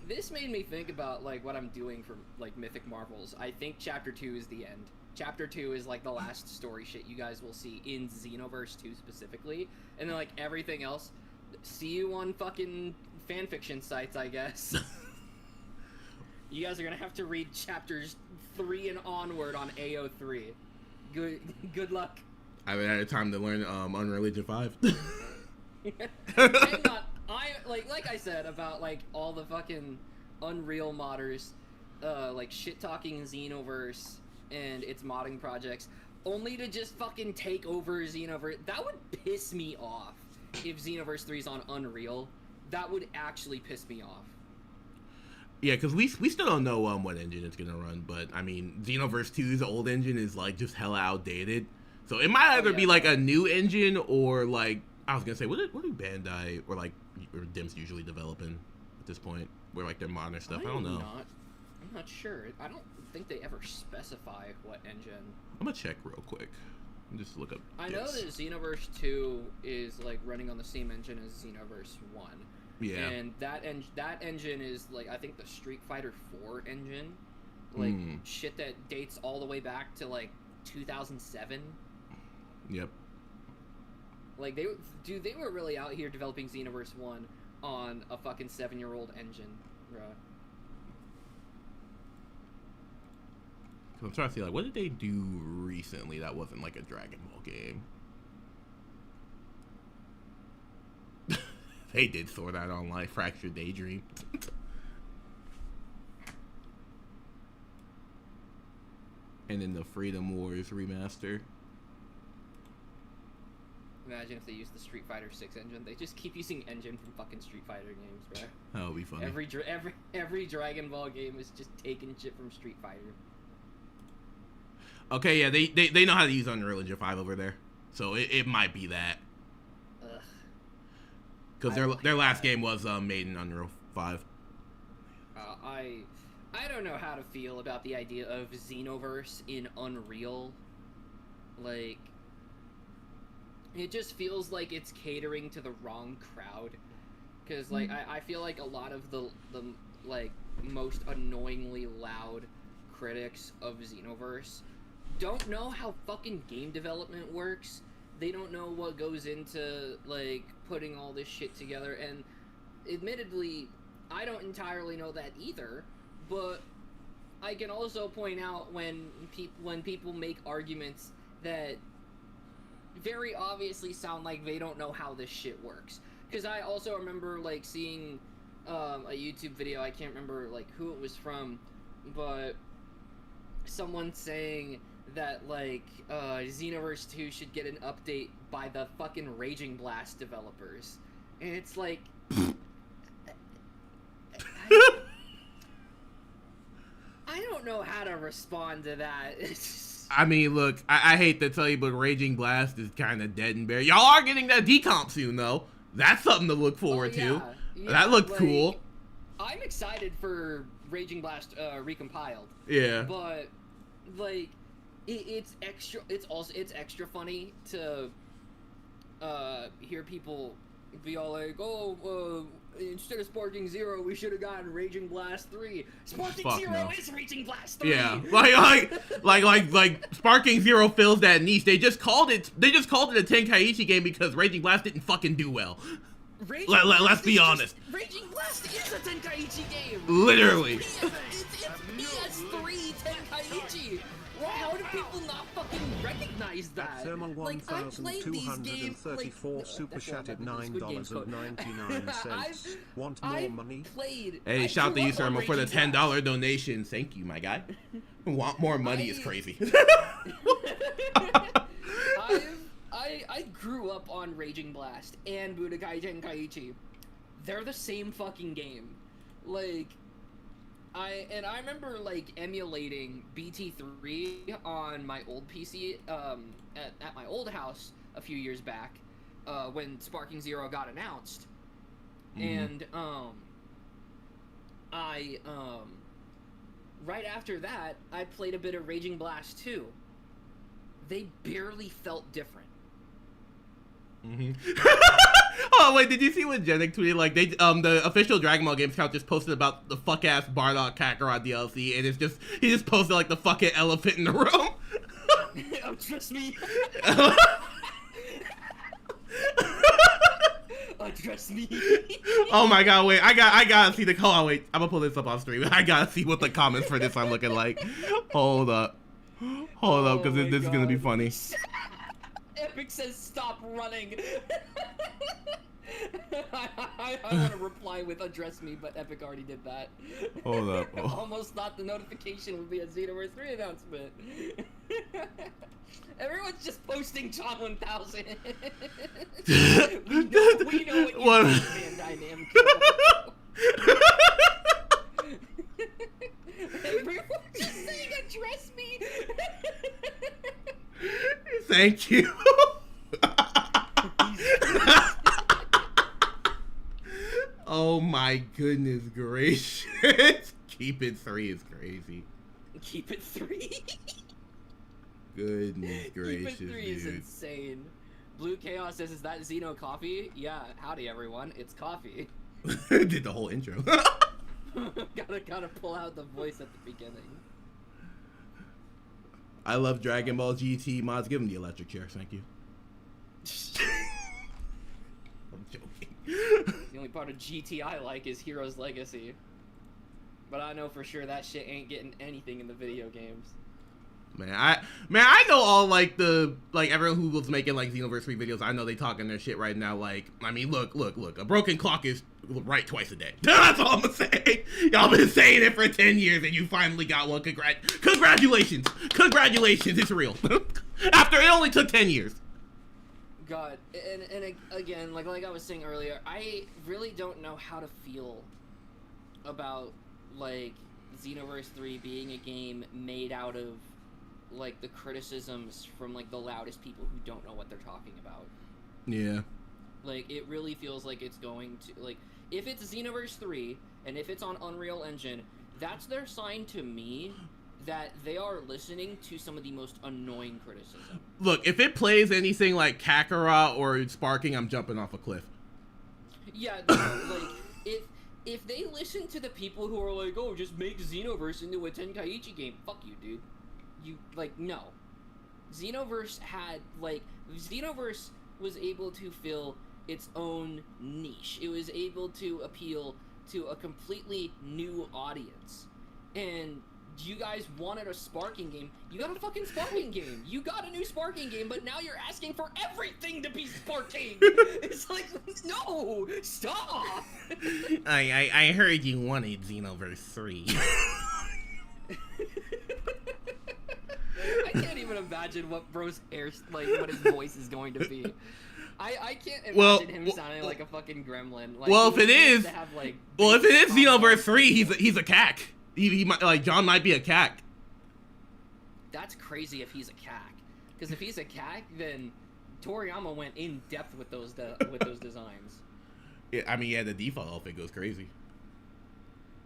this made me think about, like, what I'm doing for, like, Mythic Marvels. I think Chapter 2 is the end. Chapter 2 is, like, the last story shit you guys will see in Xenoverse 2 specifically. And then, like, everything else, see you on fucking fanfiction sites, I guess. You guys are gonna have to read chapters 3 and onward on AO3. Good luck. I haven't had time to learn Unreal Engine 5. Hang on. Like I said about, like, all the fucking Unreal modders, like, shit-talking Xenoverse and its modding projects, only to just fucking take over Xenoverse. That would piss me off if Xenoverse 3 is on Unreal. That would actually piss me off. Yeah, because we still don't know what engine it's gonna run, but I mean, Xenoverse 2's old engine is, like, just hella outdated. So it might either be like a new engine, or, like, I was gonna say, what do Bandai or, like, or Dim's usually developing at this point, where, like, their modern stuff? I don't know. I'm not sure. I don't think they ever specify what engine. I'm gonna check real quick. Just look up. I know that Xenoverse 2 is, like, running on the same engine as Xenoverse 1. Yeah. And that engine is, like, I think the Street Fighter 4 engine. Like, shit that dates all the way back to, like, 2007. Yep. Like, they were really out here developing Xenoverse 1 on a fucking 7-year-old engine, bro. I'm trying to see, like, what did they do recently that wasn't, like, a Dragon Ball game? They did Sword Art Online, Fractured Daydream. And then the Freedom Wars remaster. Imagine if they used the Street Fighter 6 engine. They just keep using engine from fucking Street Fighter games, bro. That would be funny. Every Dragon Ball game is just taking shit from Street Fighter. Okay, yeah, they know how to use Unreal Engine 5 over there, so it might be that. Ugh. Because their last game was made in Unreal 5. I don't know how to feel about the idea of Xenoverse in Unreal. Like, it just feels like it's catering to the wrong crowd. Because, like, I feel like a lot of the like, most annoyingly loud critics of Xenoverse don't know how fucking game development works. They don't know what goes into, like, putting all this shit together. And, admittedly, I don't entirely know that either. But I can also point out when people make arguments that very obviously sound like they don't know how this shit works. Because I also remember, like, seeing a YouTube video, I can't remember, like, who it was from, but someone saying that, like, Xenoverse 2 should get an update by the fucking Raging Blast developers. And it's like... I don't know how to respond to that. I mean, look, I hate to tell you, but Raging Blast is kind of dead and buried. Y'all are getting that decomp soon, though. That's something to look forward to. Yeah, that looked like, cool. I'm excited for Raging Blast recompiled. Yeah. But, like, it's extra funny to hear people be all like, oh, instead of Sparking Zero, we should have gotten Raging Blast 3. Sparking Zero is Raging Blast 3. Yeah, like Sparking Zero fills that niche. They just called it a Tenkaichi game because Raging Blast didn't fucking do well. Let's be honest. Raging Blast is a Tenkaichi game. Literally. It's PS3 Tenkaichi. How do people not fucking recognize that? Thermal 1234 super chatted $9.99. Want more money? Hey, shout to you, Thermal, for the $10 donation. Thank you, my guy. Want more money is crazy. I grew up on Raging Blast and Budokai Tenkaichi. They're the same fucking game. Like, I remember, like, emulating BT3 on my old PC at my old house a few years back when Sparking Zero got announced. And right after that, I played a bit of Raging Blast 2. They barely felt different. Oh wait, did you see what Genic tweeted? Like, they the official Dragon Ball Games account just posted about the fuck ass Bardock Kakarot DLC, and he just posted like the fucking elephant in the room. Oh, trust me. Trust me. Oh my god, wait, I gotta see the call. Wait, I'm gonna pull this up on stream. I gotta see what the comments for this are looking like. Hold up, because this is gonna be funny. Epic says stop running. I want to reply with address me, but Epic already did that. Hold up. I almost thought the notification would be a Xenoverse 3 announcement. Everyone's just posting John 1000. we know what you mean, Bandai Namco. Everyone's just saying address me. Thank you. Oh my goodness gracious. Keep It 3 is crazy. Keep It 3? Goodness gracious, Keep It 3 is insane. Blue Chaos says, is that Xeno coffee? Yeah, howdy everyone, it's coffee. Did the whole intro. gotta pull out the voice at the beginning. I love Dragon Ball GT mods. Give him the electric chair, thank you. I'm joking. The only part of GT I like is Hero's Legacy. But I know for sure that shit ain't getting anything in the video games. Man, I know all everyone who was making like Xenoverse 3 videos. I know they talking their shit right now. Like, I mean, look, a broken clock is right twice a day. That's all I'm gonna say. Y'all been saying it for 10 years and you finally got one. Congratulations, it's real. After it only took 10 years. God, and again, like I was saying earlier, I really don't know how to feel about like Xenoverse 3 being a game made out of like the criticisms from like the loudest people who don't know what they're talking about. Yeah. Like, it really feels like it's going to, like, if it's Xenoverse 3 and if it's on Unreal Engine, that's their sign to me that they are listening to some of the most annoying criticism. Look, if it plays anything like Kakarot or Sparking, I'm jumping off a cliff. Yeah, no, like, if they listen to the people who are like, oh, just make Xenoverse into a Tenkaichi game, fuck you, dude. You, like, no. Xenoverse was able to fill its own niche. It was able to appeal to a completely new audience. And you guys wanted a sparking game. You got a fucking sparking game. You got a new sparking game, but now you're asking for everything to be sparking. It's like, no, stop. I heard you wanted Xenoverse 3. I can't even imagine what bro's hair, like, what his voice is going to be. I can't imagine him sounding like a fucking gremlin. Like, well, if it is, if it is Xenoverse 3, he's a cack. He might, like, John might be a cack. That's crazy if he's a cack. Because if he's a cack, then Toriyama went in depth with those designs. Yeah, I mean, yeah, the default outfit goes crazy.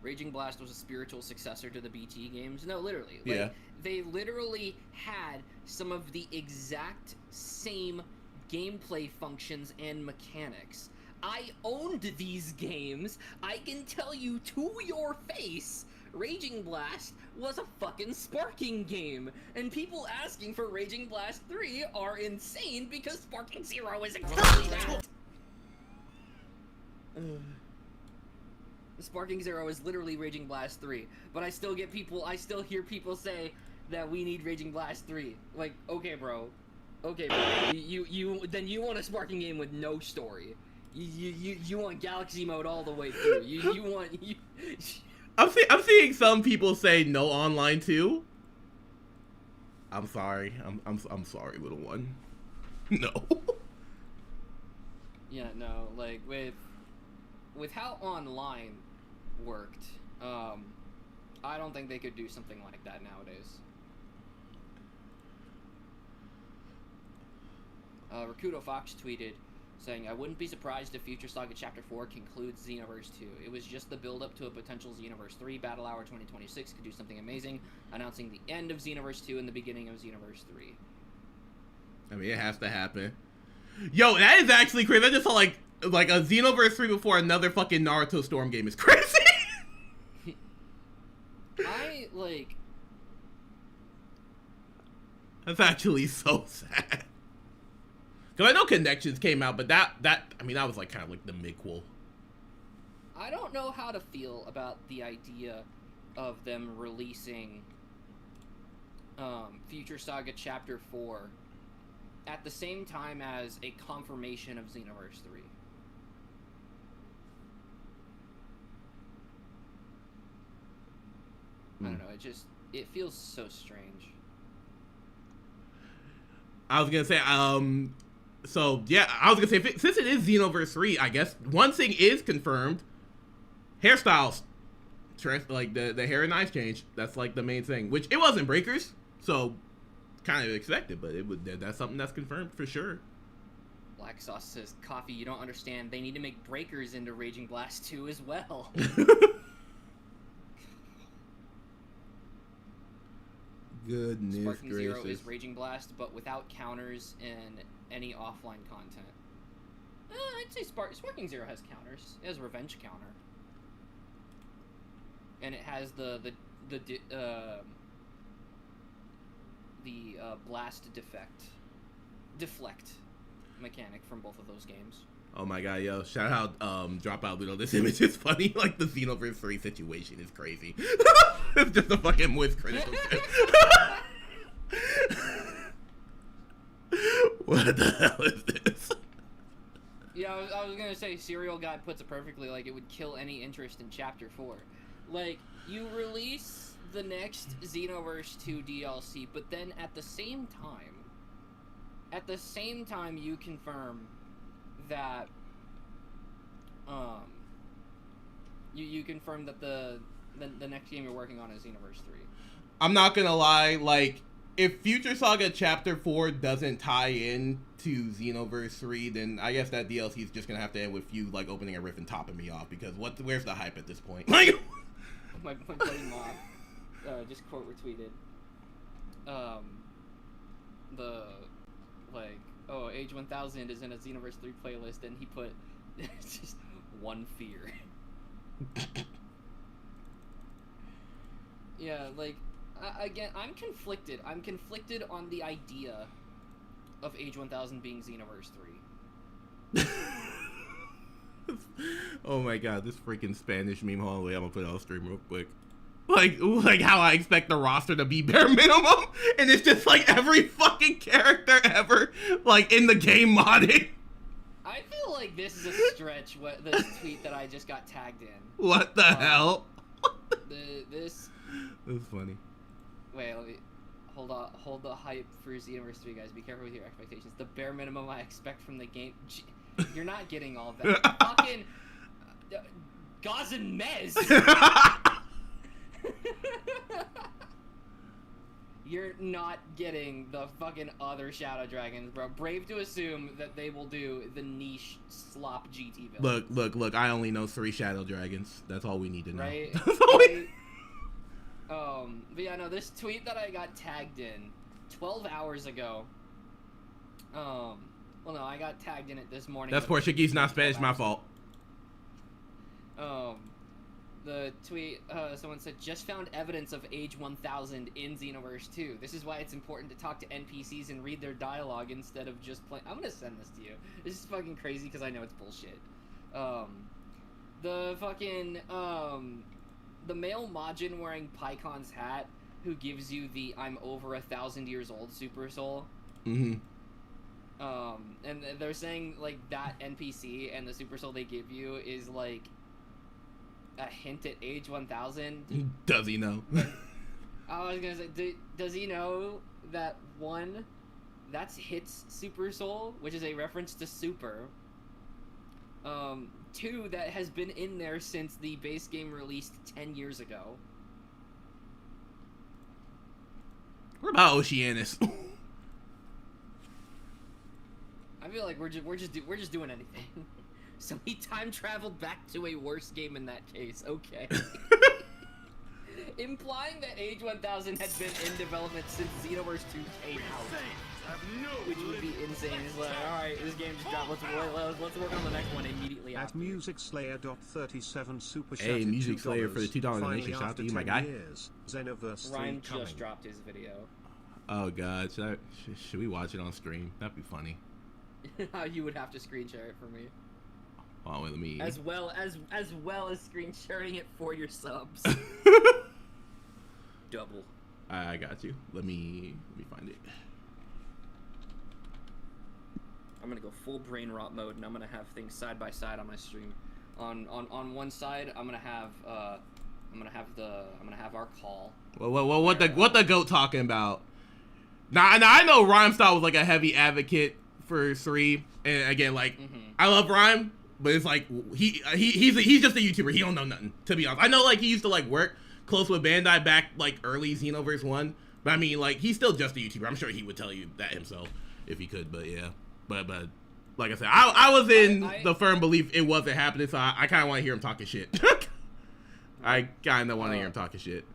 Raging Blast was a spiritual successor to the BT games. No, literally. Like, yeah. They literally had some of the exact same gameplay functions and mechanics. I owned these games. I can tell you to your face, Raging Blast was a fucking sparking game. And people asking for Raging Blast 3 are insane because Sparking Zero is exactly that. Sparking Zero is literally Raging Blast 3, but I still hear people say that we need Raging Blast 3. Like, okay, bro. You want a sparking game with no story. You want Galaxy mode all the way through. I'm seeing some people say no online too. I'm sorry. I'm sorry, little one. No. Yeah, no, like with how online worked, I don't think they could do something like that nowadays. Rakuto Fox tweeted, saying, I wouldn't be surprised if Future Saga Chapter 4 concludes Xenoverse 2. It was just the build-up to a potential Xenoverse 3. Battle Hour 2026 could do something amazing, announcing the end of Xenoverse 2 and the beginning of Xenoverse 3. I mean, it has to happen. Yo, that is actually crazy. I just saw, like a Xenoverse 3 before another fucking Naruto Storm game is crazy. That's actually so sad. Because I know Connections came out, but that was like kind of like the midquel. I don't know how to feel about the idea of them releasing Future Saga Chapter 4 at the same time as a confirmation of Xenoverse 3. I don't know, it feels so strange. I was gonna say, so yeah, I was gonna say, since it is Xenoverse 3, I guess one thing is confirmed: hairstyles, like the hair and eyes change. That's like the main thing, which it wasn't Breakers, so kind of expected, but that's something that's confirmed for sure. Black Sauce says, Coffee, you don't understand. They need to make Breakers into Raging Blast 2 as well. Goodness Sparking gracious. Zero is Raging Blast, but without counters and any offline content. I'd say Sparking Zero has counters. It has Revenge counter. And it has the blast deflect mechanic from both of those games. Oh my god, yo, shout out Dropout Ludo. This image is funny. Like the Xenoverse 3 situation is crazy. It's just a fucking moist critical shit. What the hell is this? Yeah, I was gonna say, Serial Guy puts it perfectly, like, it would kill any interest in Chapter 4. Like, you release the next Xenoverse 2 DLC, but then at the same time you confirm that, you confirm that the next game you're working on is Xenoverse 3. I'm not gonna lie, like, if Future Saga Chapter 4 doesn't tie in to Xenoverse 3, then I guess that DLC is just gonna have to end with you, like, opening a rift and topping me off, because where's the hype at this point? Like, my buddy Mob just quote retweeted Age 1000 is in a Xenoverse 3 playlist, and he put just one fear. Yeah, like, again, I'm conflicted. I'm conflicted on the idea of Age 1000 being Xenoverse 3. Oh my god, this freaking Spanish meme hallway. I'm gonna put it on stream real quick. Like how I expect the roster to be bare minimum, and it's just like every fucking character ever, like, in the game modded. I feel like this is a stretch. This tweet that I just got tagged in. What the hell? This was funny. Wait, let me hold the hype for Xenoverse 3, guys. Be careful with your expectations. The bare minimum I expect from the game. You're not getting all that. Fucking Gaz and Mez. You're not getting the fucking other Shadow Dragons, bro. Brave to assume that they will do the niche slop GT villains. Look, I only know 3 Shadow Dragons. That's all we need to know. Right? But yeah, no, this tweet that I got tagged in 12 hours ago. Well, no, I got tagged in it this morning. That's Portuguese, not Spanish, my fault. The tweet, someone said, just found evidence of Age 1000 in Xenoverse 2. This is why it's important to talk to NPCs and read their dialogue instead of just playing. I'm gonna send this to you. This is fucking crazy because I know it's bullshit. The fucking, the male Majin wearing Pycon's hat who gives you the I'm over 1,000 years old super soul. Mm-hmm. And they're saying, like, that NPC and the super soul they give you is, like, a hint at Age 1000. Does he know? I was gonna say, does he know that, one, that's Hit's super soul, which is a reference to Super. 2, that has been in there since the base game released 10 years ago. What about Oceanus? I feel like we're just doing anything. So he time traveled back to a worse game in that case. Okay. Implying that Age 1000 had been in development since Xenoverse 2 came out, which would be insane. It's like, all right, this game just dropped. Let's work on the next one immediately At after. MusicSlayer.37 Super Hey, Music Slayer for the $2 donation. Shout out to you, my guy. Xenoverse Ryan 3 just dropped his video. Oh god, should we watch it on stream? That'd be funny. You would have to screen share it for me. Oh, let me. As well as screen sharing it for your subs. Double. I got you. Let me find it. I'm gonna go full brain rot mode, and I'm gonna have things side by side on my stream. On one side, I'm gonna have our call. Well, what the goat talking about? Now I know Rhymestyle was like a heavy advocate for 3, and again, like, I love Rhyme, but it's like he's just a YouTuber. He don't know nothing, to be honest. I know, like, he used to, like, work close with Bandai back, like, early Xenoverse 1, but I mean, like, he's still just a YouTuber. I'm sure he would tell you that himself if he could, but yeah. But like I said, I was in the firm belief it wasn't happening, so I kind of want to hear him talking shit. I kind of want to hear him talking shit.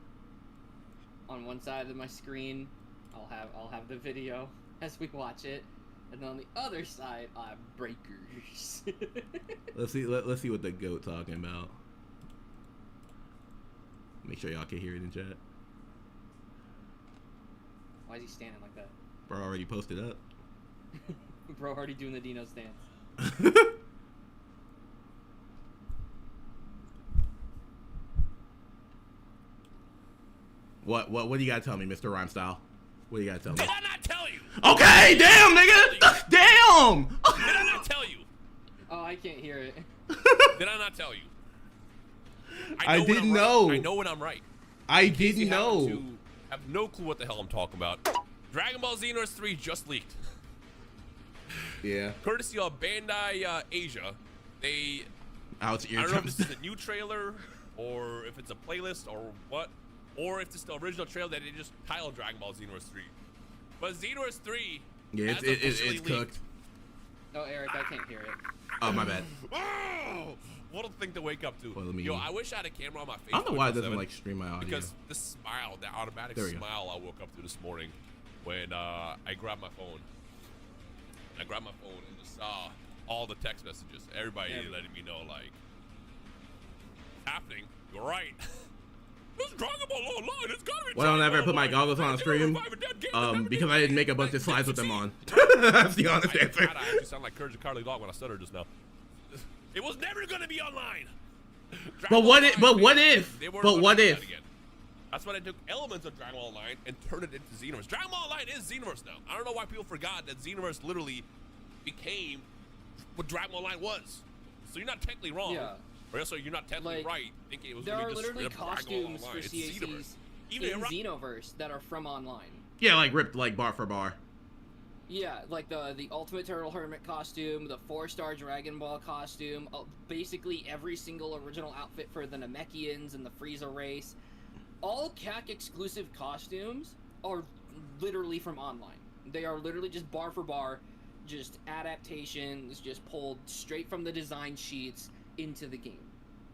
On one side of my screen, I'll have the video as we watch it, and on the other side, I have breakers. Let's see what the goat talking about. Make sure y'all can hear it in chat. Why is he standing like that? Bro already posted up. Bro already doing the Dino stance. What do you gotta tell me, Mr. Rhymestyle? What do you gotta tell me? Did I not tell you? Okay, damn, nigga. Damn. Did I not tell you? Oh, I can't hear it. Did I not tell you? I when didn't I'm right. know. I know when I'm right. I Casey didn't know. happened to have no clue what the hell I'm talking about. Dragon Ball Xenoverse 3 just leaked. Yeah. Courtesy of Bandai Asia. They Ouch, I don't know if this is a new trailer or if it's a playlist or what, or if it's the original trailer that they just titled Dragon Ball Xenoverse 3. But Xenoverse 3 Yeah, has it's officially cooked. leaked. Oh, Eric, I can't hear it. Oh, my bad. Oh, what a thing to wake up to. Well, let me- Yo, I wish I had a camera on my face. I don't know why it doesn't 24/7, like stream my audio. because the smile, that automatic There we go. smile I woke up to this morning when I grabbed my phone. I grabbed my phone and just saw all the text messages. Everybody letting me know, like, it's happening. You're right. This Dragon Ball Online, it's gotta be. Why don't I ever put my goggles on stream? Because I didn't make a bunch of slides with them on. That's the honest answer. I actually sound like Courage the Cowardly Dog when I stuttered just now. It was never gonna be online. But what if? But what if? They weren't But gonna what do if? that again. That's why they took elements of Dragon Ball Online and turned it into Xenoverse. Dragon Ball Online is Xenoverse now. I don't know why people forgot that Xenoverse literally became what Dragon Ball Online was. So you're not technically wrong. Yeah. Or also you're not technically Like, right thinking it was There gonna are be just literally straight up Dragon Ball costumes for Online. It's CACs Xenoverse. in Xenoverse that are from online. Yeah, like ripped like bar for bar. Yeah, like the Ultimate Turtle Hermit costume, the 4-star Dragon Ball costume, basically every single original outfit for the Namekians and the Frieza race. All CAC exclusive costumes are literally from online. They are literally just bar for bar, just adaptations, just pulled straight from the design sheets into the game.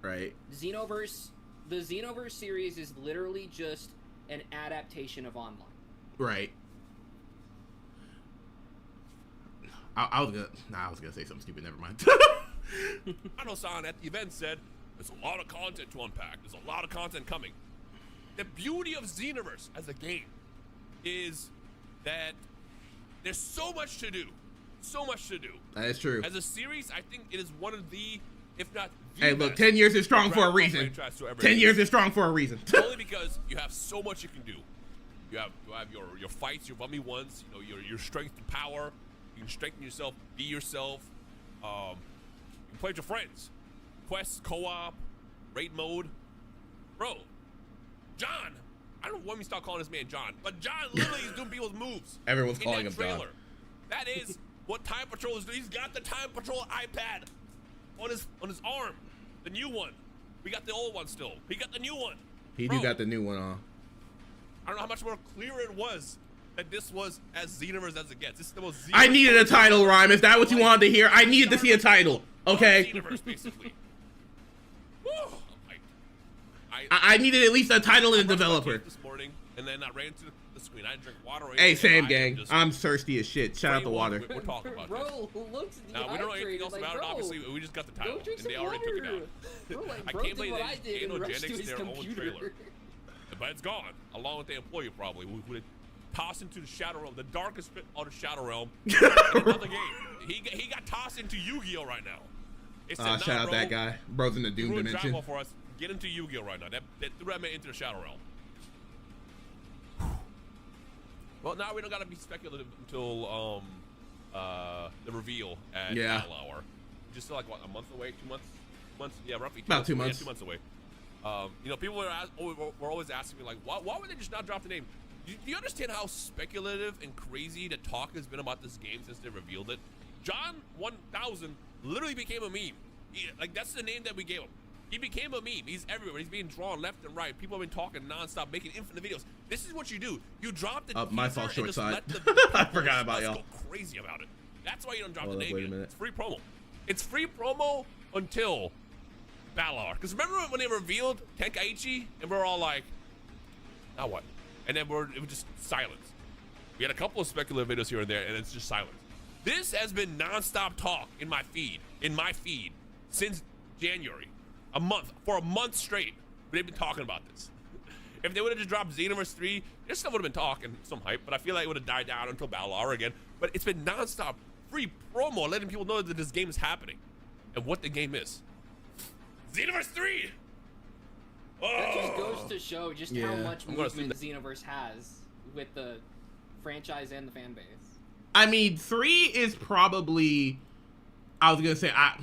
Right. Xenoverse, the Xenoverse series is literally just an adaptation of online. Right. I was gonna say something stupid. Never mind. I know Saiyan at the event said there's a lot of content to unpack. There's a lot of content coming. The beauty of Xenoverse as a game is that there's so much to do. So much to do. That is true. As a series, I think it is one of the, if not the Hey, look, best 10 years is strong for a Dragon Ball reason. franchise to ever 10 exist. years is strong for a reason. Only because you have so much you can do. You have your fights, your 1v1s, you know, your strength and power. You can strengthen yourself, be yourself. You can play with your friends. Quests, co-op, raid mode. Bro, John. I don't know when we start calling this man John, but John literally is doing people's moves. Everyone's in calling that him John. trailer. That is what Time Patrol is doing. He's got the Time Patrol iPad on his arm. The new one. We got the old one still. He got the new one. He Bro, do got the new one on. I don't know how much more clear it was that this was as Xenoverse as it gets. This is the most Xenoverse I needed a title, Rhyme. Is that what you wanted to hear? I needed to see a title. Okay. Xenoverse, basically. Woo! I needed at least a title and a brushed my developer. teeth this morning, and then I ran to the screen. I had to drink water. Hey, Sam I gang. just I'm thirsty as shit. Shout out straight the water. We're talking about this. Bro, looks Now, we don't know anything else dehydrated, about it. bro. Obviously, we just got the title, Go drink and they some already took it water. down. Bro, like, I bro can't did believe what they I did and rushed to Anogenics his their own computer. trailer. But it's gone, along with the employee probably. We would toss into the Shadow Realm, the darkest pit of the Shadow Realm. Another game. He got tossed into Yu-Gi-Oh right now. It said, Shout out that guy. Bro's in the Doom ruined Dragon dimension. Ball for us. Get into Yu-Gi-Oh right now. That threw that man into the Shadow Realm. Well, now we don't gotta be speculative until the reveal at Battle Hour. Just like what, a month away, 2 months? Yeah, roughly 2 About months 2 away. months. Yeah, 2 months away. You know, people were always asking me like, why would they just not drop the name? Do you understand how speculative and crazy the talk has been about this game since they revealed it? John 1000 literally became a meme. Like, that's the name that we gave him. He became a meme. He's everywhere. He's being drawn left and right. People have been talking nonstop, making infinite videos. This is what you do. You drop the my teaser fault, and short just side. let the I forgot about us y'all. go crazy about it. That's why you don't drop Hold the up, name wait a yet. minute. It's free promo. It's free promo until Battle Hour. Because remember when they revealed Tenkaichi and we're all like, now what? And then it was just silence. We had a couple of speculative videos here and there, and it's just silence. This has been nonstop talk in my feed, since January. For a month straight, they've been talking about this. If they would have just dropped Xenoverse 3, there still would have been talk and some hype, but I feel like it would have died down until Battle Hour again. But it's been nonstop free promo, letting people know that this game is happening and what the game is. Xenoverse 3! That just goes to show just how much I'm gonna assume movement Xenoverse has with the franchise and the fan base. I mean, 3 is probably, I was gonna say, I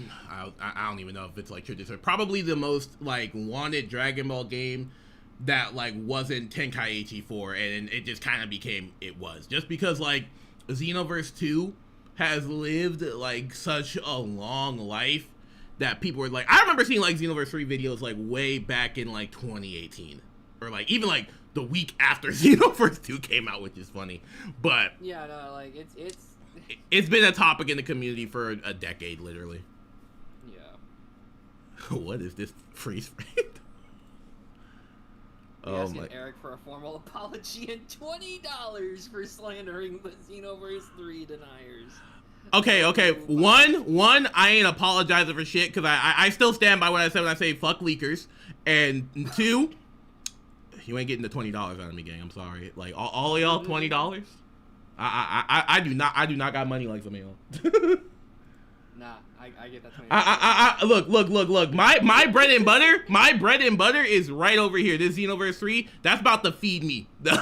don't even know if it's like traditional. Probably the most like wanted Dragon Ball game that like wasn't Tenkaichi 4, and it just kind of became it was just because like Xenoverse 2 has lived like such a long life that people were like, I remember seeing like Xenoverse 3 videos like way back in like 2018 or like even like the week after Xenoverse 2 came out, which is funny. But yeah, no, like it's been a topic in the community for a decade, literally. Yeah. What is this freeze frame? Oh my. Eric for a formal apology and $20 for slandering the Xenoverse 3 deniers. Okay. One, I ain't apologizing for shit because I still stand by what I said when I say fuck leakers. And 2, you ain't getting the $20 out of me, gang. I'm sorry. Like all of y'all $20. I do not got money like some of y'all. Nah, I get that $20. Look. My bread and butter is right over here. This Xenoverse 3, that's about to feed me. That's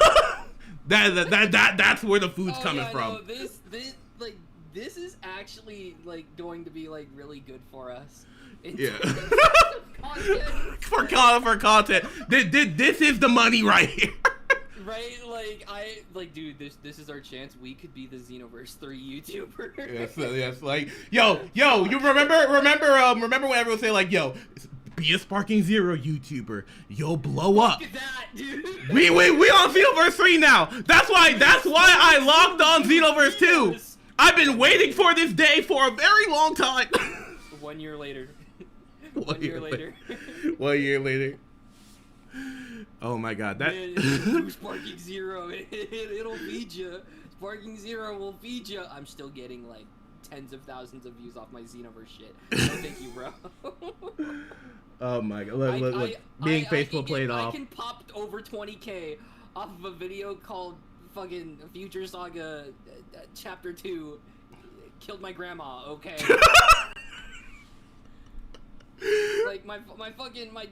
where the food's coming from. No, this is actually like going to be like really good for us. Yeah. for content. This is the money right here. Right, dude, this is our chance. We could be the Xenoverse 3 YouTuber. Yes, like, yo, you remember when everyone say like, yo, be a Sparking Zero YouTuber, you'll blow up. Look at that, dude. We on Xenoverse 3 now. That's why I logged on Xenoverse 2. I've been waiting for this day for a very long time. 1 year later. 1 year later. 1 year later. Oh my god, that Sparking Zero, it'll feed you. Sparking Zero will feed you. I'm still getting like tens of thousands of views off my Xenoverse shit. No, thank you, bro. Oh my god, look. Being faithful played off. I can pop over 20K off of a video called fucking Future Saga Chapter 2 killed my grandma, okay? Like my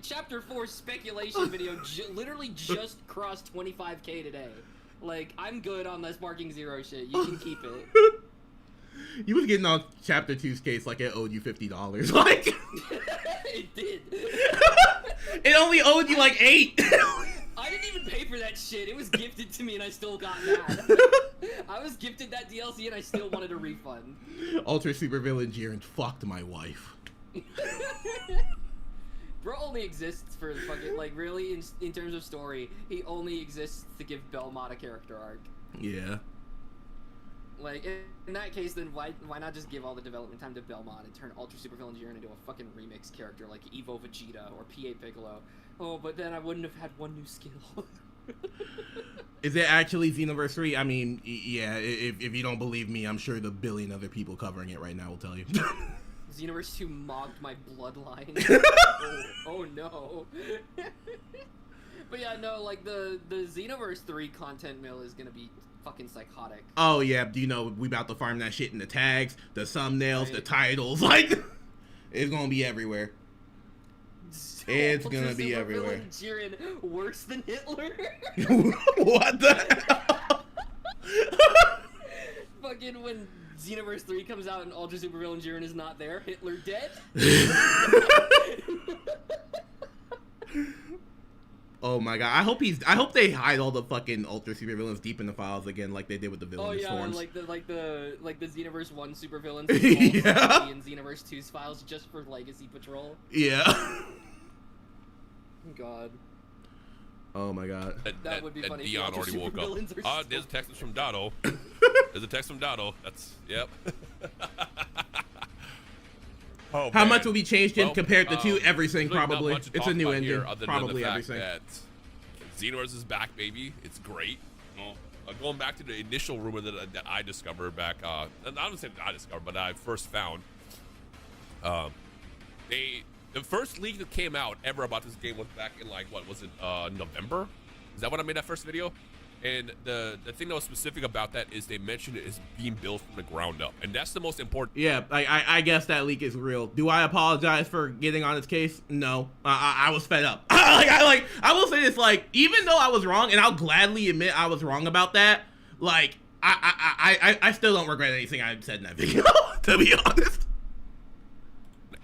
chapter 4 speculation video literally just crossed 25K today. Like, I'm good on the Sparking Zero shit. You can keep it. You was getting on chapter 2's case like it owed you $50. Like it did. It only owed you like 8. I didn't even pay for that shit. It was gifted to me and I still got mad. I was gifted that DLC and I still wanted a refund. Ultra Super Villain Jiren fucked my wife. Bro only exists for the fucking, like, really, in terms of story, he only exists to give Belmont a character arc. Yeah. Like, in that case, then why not just give all the development time to Belmont and turn Ultra Super Villain Jiren into a fucking remix character like Evo Vegeta or PA Piccolo? Oh, but then I wouldn't have had one new skill. Is it actually Xenoverse 3? I mean, yeah, if you don't believe me, I'm sure the billion other people covering it right now will tell you. Xenoverse 2 mocked my bloodline. oh no. But yeah, no, like the Xenoverse 3 content mill is gonna be fucking psychotic. Oh yeah, you know, we about to farm that shit in the tags, the thumbnails, right. The titles, like it's gonna be everywhere. It's gonna be everywhere. Jiren worse than Hitler. What the hell? Fucking when Xenoverse 3 comes out and Ultra Super Villain Jiren is not there, Hitler dead. Oh my god! I hope they hide all the fucking Ultra Super Villains deep in the files again, like they did with the villainous forms. Like the Xenoverse 1 Super Villains yeah. and Xenoverse 2's files just for Legacy Patrol. Yeah. God. Oh my god. That would be funny. Dion already woke up. There's a text from Dotto. There's a text from Dotto. That's, yep. Oh, how much will be changed in compared to 2? Everything, probably. It's a new engine. Probably everything. Xenoverse is back, baby. It's great. Going back to the initial rumor that I discovered back, I don't say that I discovered, but I first found. The first leak that came out ever about this game was back in, like, what was it, November? Is that when I made that first video? And the thing that was specific about that is they mentioned it is being built from the ground up, and that's the most important. Yeah, I guess that leak is real. Do I apologize for getting on its case? No, I was fed up. I will say this, like, even though I was wrong, and I'll gladly admit I was wrong about that, like, I still don't regret anything I said in that video, to be honest.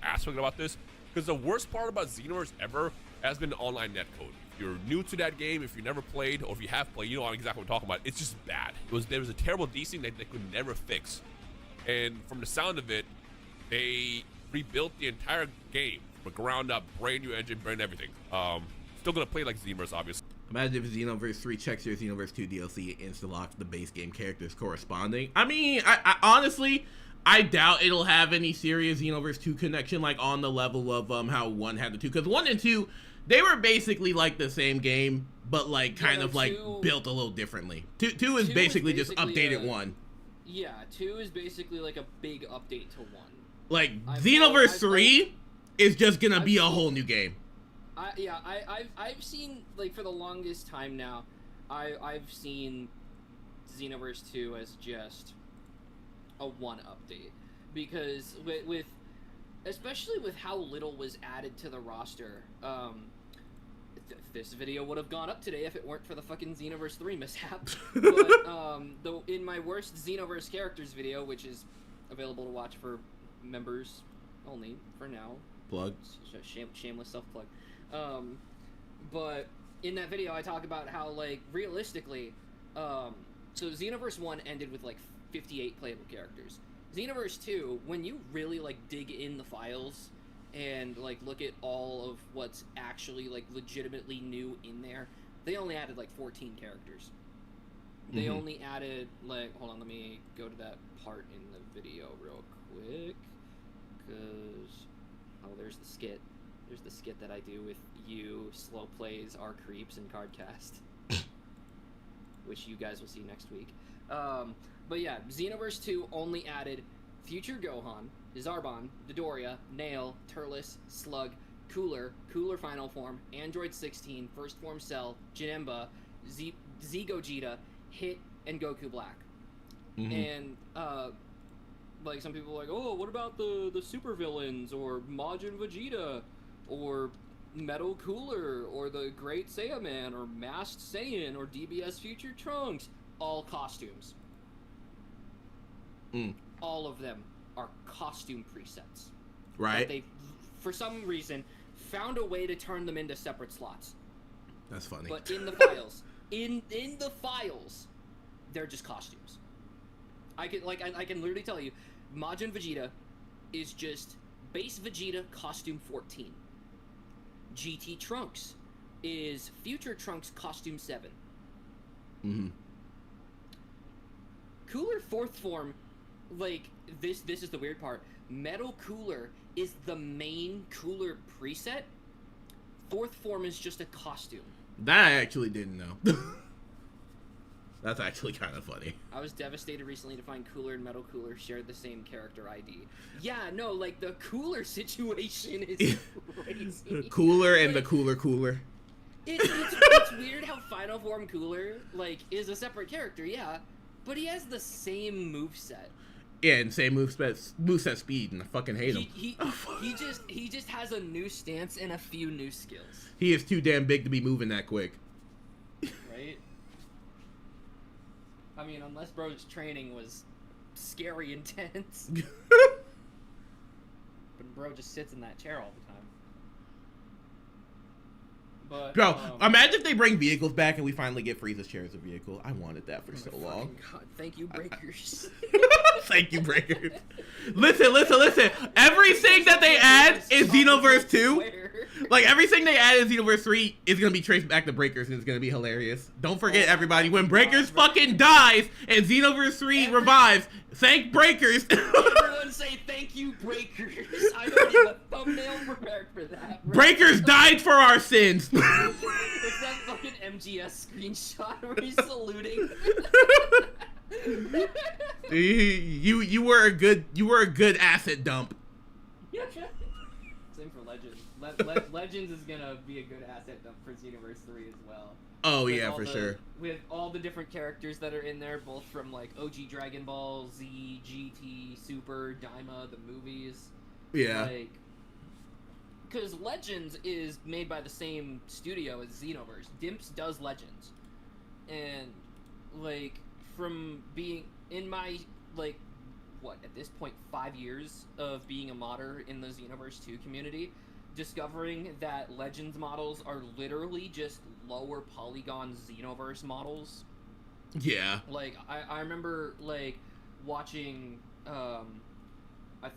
Aspect about this, because the worst part about Xenoverse ever has been the online netcode. If you're new to that game, if you never played, or if you have played, you know exactly what I'm talking about. It's just bad. There was a terrible desync that they could never fix. And from the sound of it, they rebuilt the entire game from the ground up, brand new engine, brand everything. Still gonna play like Xenoverse, obviously. Imagine if Xenoverse 3 checks your Xenoverse 2 DLC and insta-locks the base game characters corresponding. I mean, I honestly, I doubt it'll have any serious Xenoverse 2 connection, like on the level of how 1 had the 2. Because 1 and 2, they were basically like the same game, but like kind of like built a little differently. 2 is basically just updated 1. Yeah, 2 is basically like a big update to 1. Like, Xenoverse 3 is just gonna be a whole new game. I've seen, like, for the longest time now, I've seen Xenoverse 2 as just a 1 update, because with especially with how little was added to the roster, this video would have gone up today if it weren't for the fucking Xenoverse 3 mishap. But in my worst Xenoverse characters video, which is available to watch for members only for now, Plug. Shameless self-plug. But in that video, I talk about how, like, realistically, so Xenoverse 1 ended with, like, 58 playable characters. Xenoverse 2, when you really, like, dig in the files and, like, look at all of what's actually, like, legitimately new in there, they only added, like, 14 characters. They only added, like, hold on, let me go to that part in the video real quick, because, oh, there's the skit. There's the skit that I do with you, slow plays, our creeps, and Cardcast, which you guys will see next week. But yeah, Xenoverse 2 only added Future Gohan, Zarbon, Dodoria, Nail, Turles, Slug, Cooler Final Form, Android 16, First Form Cell, Janemba, Z Gogeta, Hit, and Goku Black. And like, some people are like, oh, what about the super villains, or Majin Vegeta, or Metal Cooler, or the Great Saiyaman, or Masked Saiyan, or DBS Future Trunks? All costumes. All of them are costume presets. Right. They, for some reason, found a way to turn them into separate slots. That's funny. But in the files, in the files, they're just costumes. I can literally tell you, Majin Vegeta is just base Vegeta costume 14. GT Trunks is Future Trunks costume 7. Cooler 4th form, like, this is the weird part. Metal Cooler is the main Cooler preset. 4th form is just a costume. That I actually didn't know. That's actually kind of funny. I was devastated recently to find Cooler and Metal Cooler shared the same character ID. Yeah, no, like, the Cooler situation is crazy. Cooler and the Cooler. It's weird how Final Form Cooler, like, is a separate character, yeah, but he has the same moveset. Yeah, and same moveset speed, and I fucking hate him. He just has a new stance and a few new skills. He is too damn big to be moving that quick. Right? I mean, unless bro's training was scary intense. But bro just sits in that chair all the time. But, bro, imagine if they bring vehicles back and we finally get Frieza's chair as a vehicle. I wanted that for so long. God, thank you, Breakers. Thank you, Breakers. Listen. Everything that they add in Xenoverse 2, like, everything they add in Xenoverse 3 is going to be traced back to Breakers, and it's going to be hilarious. Don't forget, everybody, when Breakers fucking dies and Xenoverse 3 revives, thank Breakers. Everyone say thank you, Breakers. I don't have a thumbnail prepared for that. Breakers died for our sins. It's that fucking MGS screenshot where he's saluting. you were a good asset dump. Same for Legends. Legends is gonna be a good asset dump for Xenoverse 3 as well. Oh yeah, for sure. With all the different characters that are in there, both from like OG Dragon Ball, Z, GT, Super, Daima, the movies. Yeah. Like, because Legends is made by the same studio as Xenoverse. Dimps does Legends, and like from being in my, like, what, at this point, 5 years of being a modder in the Xenoverse 2 community, discovering that Legends models are literally just lower polygon Xenoverse models. Yeah. Like, I remember, like, watching, I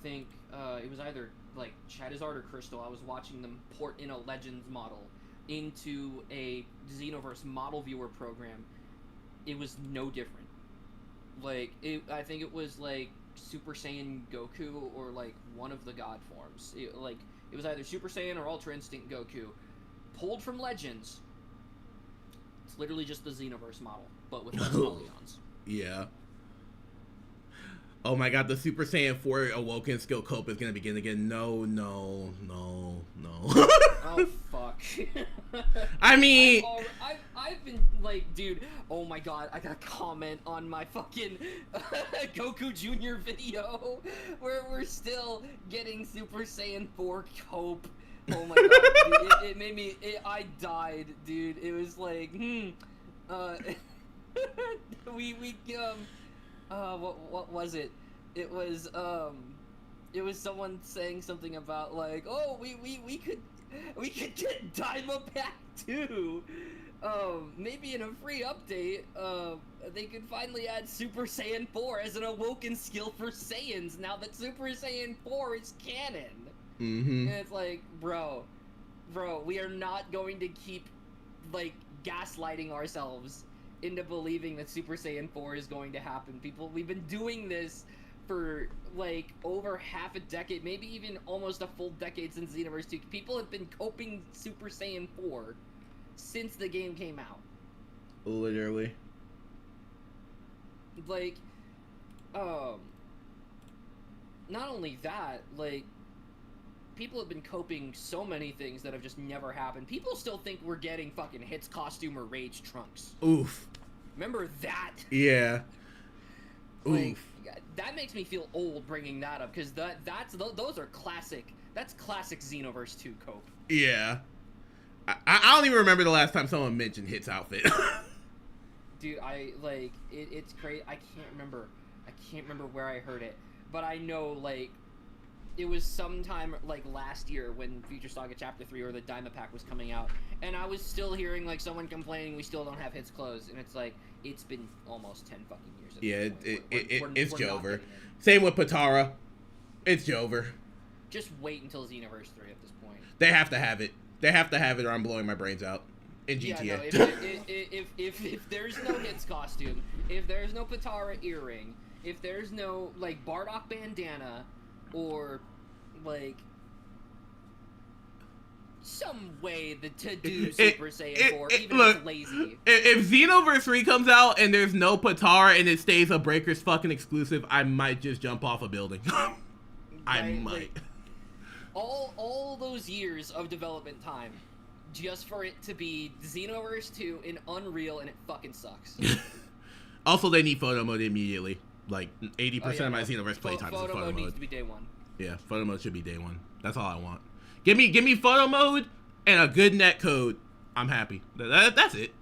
think, it was either, like, Charizard or Crystal. I was watching them port in a Legends model into a Xenoverse model viewer program. It was no different. Like, I think it was, like, Super Saiyan Goku or, like, one of the god forms. It was either Super Saiyan or Ultra Instinct Goku. Pulled from Legends. It's literally just the Xenoverse model, but with less polygons. Yeah. Oh my god, the Super Saiyan 4 Awoken skill cope is gonna begin again. No. Oh, fuck. I mean... I've been, like, dude, oh my god, I gotta comment on my fucking Goku Jr. video, where we're still getting Super Saiyan 4 cope. Oh my god, dude, it made me, I died, dude. It was like, what was it? It was someone saying something about, like, oh, we could get Daima back too. Maybe in a free update, they could finally add Super Saiyan 4 as an awoken skill for Saiyans now that Super Saiyan 4 is canon. Mm-hmm. And it's like, bro, we are not going to keep, like, gaslighting ourselves into believing that Super Saiyan 4 is going to happen. People, we've been doing this for, like, over half a decade, maybe even almost a full decade since Xenoverse 2. People have been coping Super Saiyan 4 since the game came out. Literally. Like, not only that, like, people have been coping so many things that have just never happened. People still think we're getting fucking Hits costume or Rage Trunks. Oof. Remember that? Yeah. Like, oof. that makes me feel old bringing that up, because those are classic. That's classic Xenoverse 2 cope. Yeah. I don't even remember the last time someone mentioned Hit's outfit. Dude, it's great. I can't remember where I heard it, but I know, like, it was sometime, like, last year when Future Saga Chapter 3 or the Daima Pack was coming out, and I was still hearing, like, someone complaining we still don't have Hit's clothes, and it's like, it's been almost 10 fucking years at this point. It's we're not Jover. getting it. Same with Patara. It's Jover. Just wait until Xenoverse 3 at this point. They have to have it. They have to have it or I'm blowing my brains out. In GTA. Yeah, no, if there's no Hits costume, if there's no Patara earring, if there's no, like, Bardock bandana, or, like, some way to do Super Saiyan 4, even if it's lazy. If Xenoverse 3 comes out and there's no Patara and it stays a Breakers fucking exclusive, I might just jump off a building. I might. Like, all those years of development time, just for it to be Xenoverse 2 in Unreal, and it fucking sucks. Also, they need photo mode immediately. Like, 80% of my Xenoverse playtime is in photo mode. Needs to be day one. Yeah, photo mode should be day one. That's all I want. Give me photo mode and a good net code. I'm happy. That's it.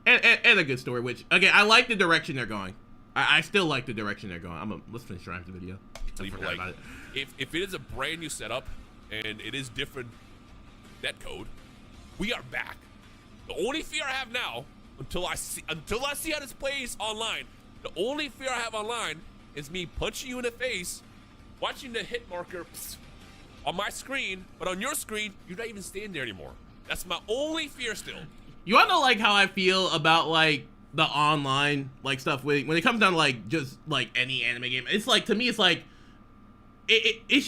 And a good story, which, again, I like the direction they're going. I still like the direction they're going. Let's finish the video. I forgot about it. If it is a brand new setup and it is different net code, we are back. The only fear I have now, until I see how this plays online, the only fear I have online is me punching you in the face, watching the hit marker on my screen, but on your screen, you're not even standing there anymore. That's my only fear still. You wanna know, like, how I feel about, like, the online, like, stuff when it comes down to, like, just, like, any anime game? It's like, to me, it's like,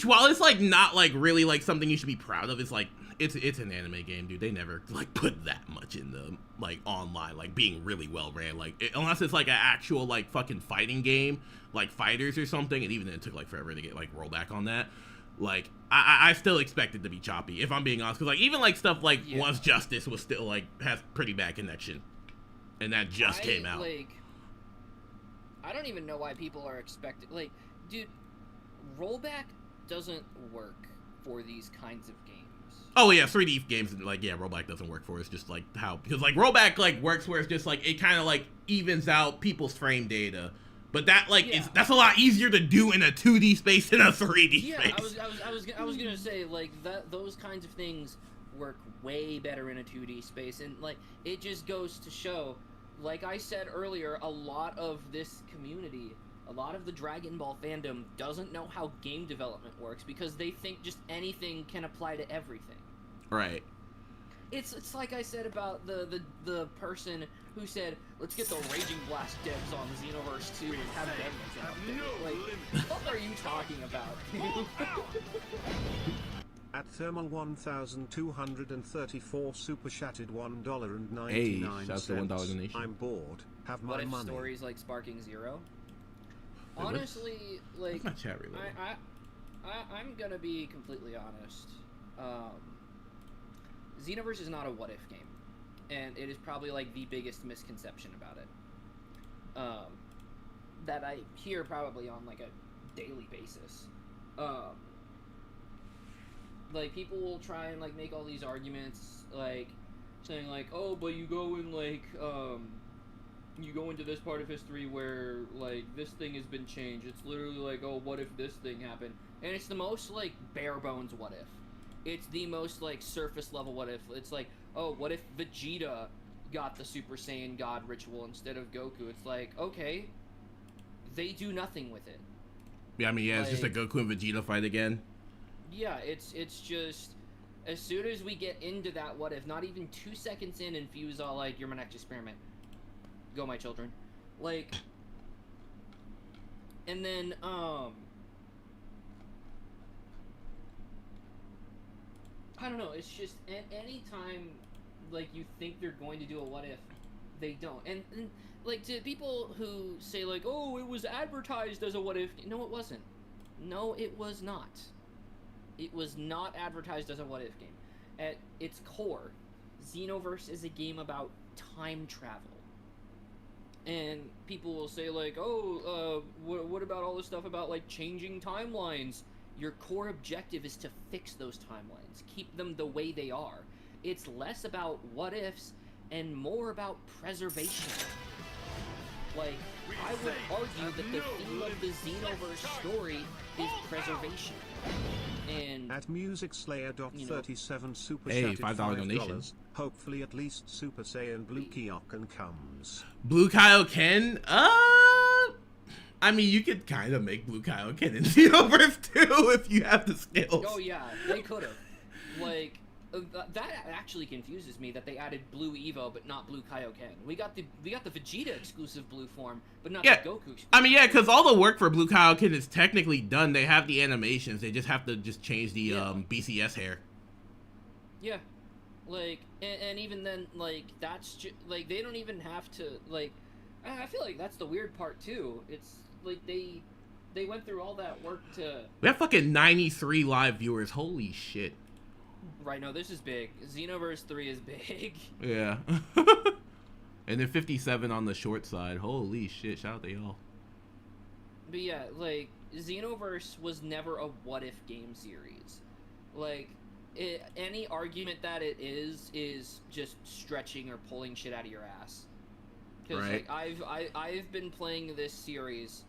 while it's, like, not, like, really, like, something you should be proud of, it's like, it's an anime game, dude. They never, like, put that much in the, like, online, like, being really well ran, like, unless it's, like, an actual, like, fucking fighting game, like, Fighters or something, and even then it took, like, forever to get, like, rollback on that. Like, I still expect it to be choppy, if I'm being honest, because, like, even, like, stuff like Once Justice was still, like, has pretty bad connection, and that just came out. Like, I don't even know why people are expecting, like, dude, rollback doesn't work for these kinds of games. Oh yeah, 3D games like rollback doesn't work for us. Just like how because like rollback like works where it's just like it kind of like evens out people's frame data, but that like that's a lot easier to do in a 2D space than a 3D space. I was gonna say like those kinds of things work way better in a 2D space, and like it just goes to show, like I said earlier, a lot of this community. A lot of the Dragon Ball fandom doesn't know how game development works because they think just anything can apply to everything. Right. It's like I said about the person who said, let's get the Raging Blast devs on Xenoverse 2 and have them make an update. Like, what are you talking about, dude? At Thermal 1234 super chatted $1.99. Hey, shouts to $1 donation. I'm bored. Have my what if money. stories like Sparking Zero? Honestly, like, my chat reload. I'm gonna be completely honest. Xenoverse is not a what if game, and it is probably like the biggest misconception about it. That I hear probably on like a daily basis. Like people will try and like make all these arguments, like saying like, oh, but you go in like you go into this part of history where, like, this thing has been changed. It's literally like, oh, what if this thing happened? And it's the most, like, bare-bones what if. It's the most, like, surface-level what if. It's like, oh, what if Vegeta got the Super Saiyan God ritual instead of Goku? It's like, okay, they do nothing with it. Yeah, I mean, yeah, it's just a Goku and Vegeta fight again. Yeah, it's just, as soon as we get into that what if, not even 2 seconds in, and Fuse all like, you're my next experiment. Go, my children. Like, and then, I don't know, it's just, any time, like, you think they're going to do a what if, they don't. And like, to people who say, like, oh, it was advertised as a what if, no, it wasn't. No, it was not. It was not advertised as a what if game. At its core, Xenoverse is a game about time travel. And people will say, like, oh, what about all this stuff about, like, changing timelines? Your core objective is to fix those timelines. Keep them the way they are. It's less about what-ifs and more about preservation. Like, I would argue that the theme of the Xenoverse story is preservation. And at MusicSlayer.37 super hey, chatted $5 donation. Hopefully at least Super Saiyan Blue Kaioken comes. Blue Kaioken? I mean, you could kind of make Blue Kaioken in Xenoverse too if you have the skills. Oh yeah, they could have. Like, that actually confuses me that they added Blue Evo but not Blue Kaioken. We got the Vegeta exclusive blue form, but not the Goku exclusive. I mean, yeah, because all the work for Blue Kaioken is technically done. They have the animations. They just have to change the BCS hair. Yeah, like, and even then, like, that's like they don't even have to, like. I feel like that's the weird part too. It's like they went through all that work to. We have fucking 93 live viewers. Holy shit. Right, no, this is big. Xenoverse 3 is big. Yeah. And then 57 on the short side. Holy shit, shout out to y'all. But yeah, like, Xenoverse was never a what-if game series. Like, any argument that it is just stretching or pulling shit out of your ass. Because, right. like, I've been playing this series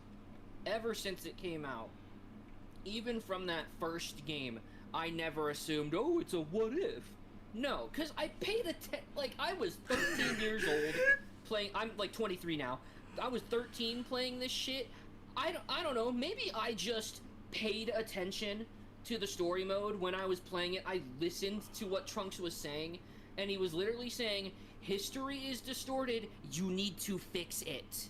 ever since it came out. Even from that first game, I never assumed, oh, it's a what if. No, because I paid like, I was 13 years old playing, I'm like 23 now. I was 13 playing this shit. I don't know, maybe I just paid attention to the story mode when I was playing it. I listened to what Trunks was saying, and he was literally saying, history is distorted, you need to fix it.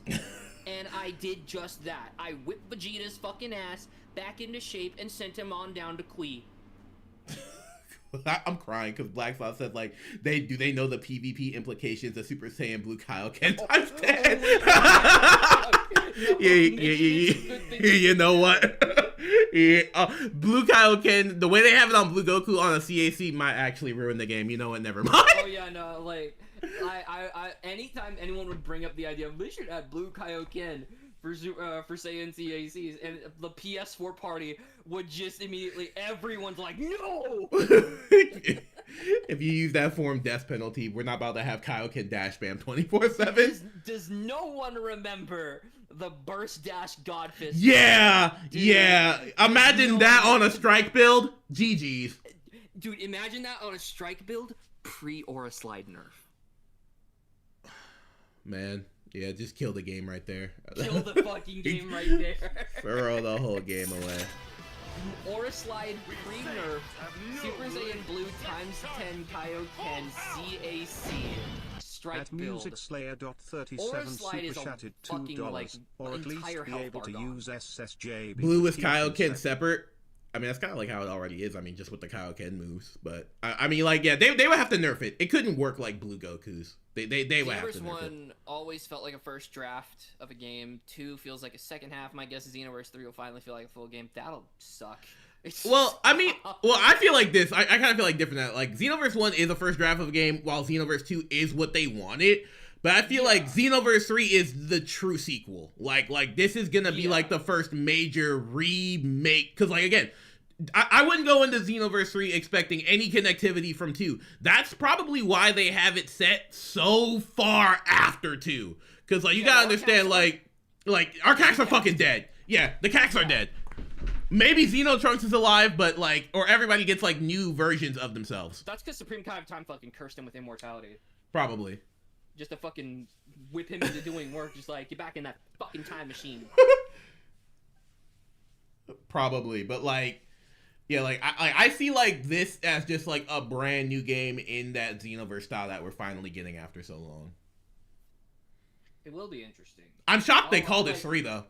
And I did just that. I whipped Vegeta's fucking ass back into shape and sent him on down to Kui. I'm crying because Black Sloth said, like, they know the PvP implications of Super Saiyan Blue Kaioken times 10. Yeah, you know what? Yeah, Blue Kaioken, the way they have it on Blue Goku on a CAC might actually ruin the game. You know what? Never mind. Oh yeah, no, like, I anytime anyone would bring up the idea of they should add Blue Kaioken for Saiyan CACs, and the PS4 party would just immediately, everyone's like, no! If you use that form death penalty, we're not about to have Kaioken dash spam 24/7. Does no one remember the burst dash god fist? Yeah, yeah. Imagine that on a strike build. GG's. Dude, imagine that on a strike build pre-Aura Slide nerf. Man, yeah, just kill the game right there. Kill the fucking game right there. Throw the whole game away. Aura Slide pre-nerf, Super Saiyan Blue times 10 Kaioken CAC strike At build. MusicSlayer.37 Aura Slide is super a chatted fucking, $2, like, or at least entire be health able to bar gone. use SSJ. Blue with because he Kaioken can separate. I mean, that's kind of like how it already is. I mean, just with the Kaioken moves. But, I mean, like, yeah, they would have to nerf it. It couldn't work like Blue Goku's. They would have to Xenoverse nerf it. 1 always felt like a first draft of a game. 2 feels like a second half. My guess is Xenoverse 3 will finally feel like a full game. That'll suck. Well, I mean, I feel like this. I kind of feel like different. That like Xenoverse 1 is a first draft of a game, while Xenoverse 2 is what they wanted. But I feel like Xenoverse 3 is the true sequel. Like this is gonna be like the first major remake. Cause like again, I wouldn't go into Xenoverse 3 expecting any connectivity from 2. That's probably why they have it set so far after 2. Cause like you gotta understand, like our cacks are fucking dead. Yeah, the cacks are dead. Maybe Xenotrunks is alive, but like, or everybody gets like new versions of themselves. That's because Supreme Kai of Time fucking cursed him with immortality. Probably. Just to fucking whip him into doing work, just like, get back in that fucking time machine. Probably, but like, yeah, like I see like this as just like a brand new game in that Xenoverse style that we're finally getting after so long. It will be interesting. I'm shocked they called it 3 though.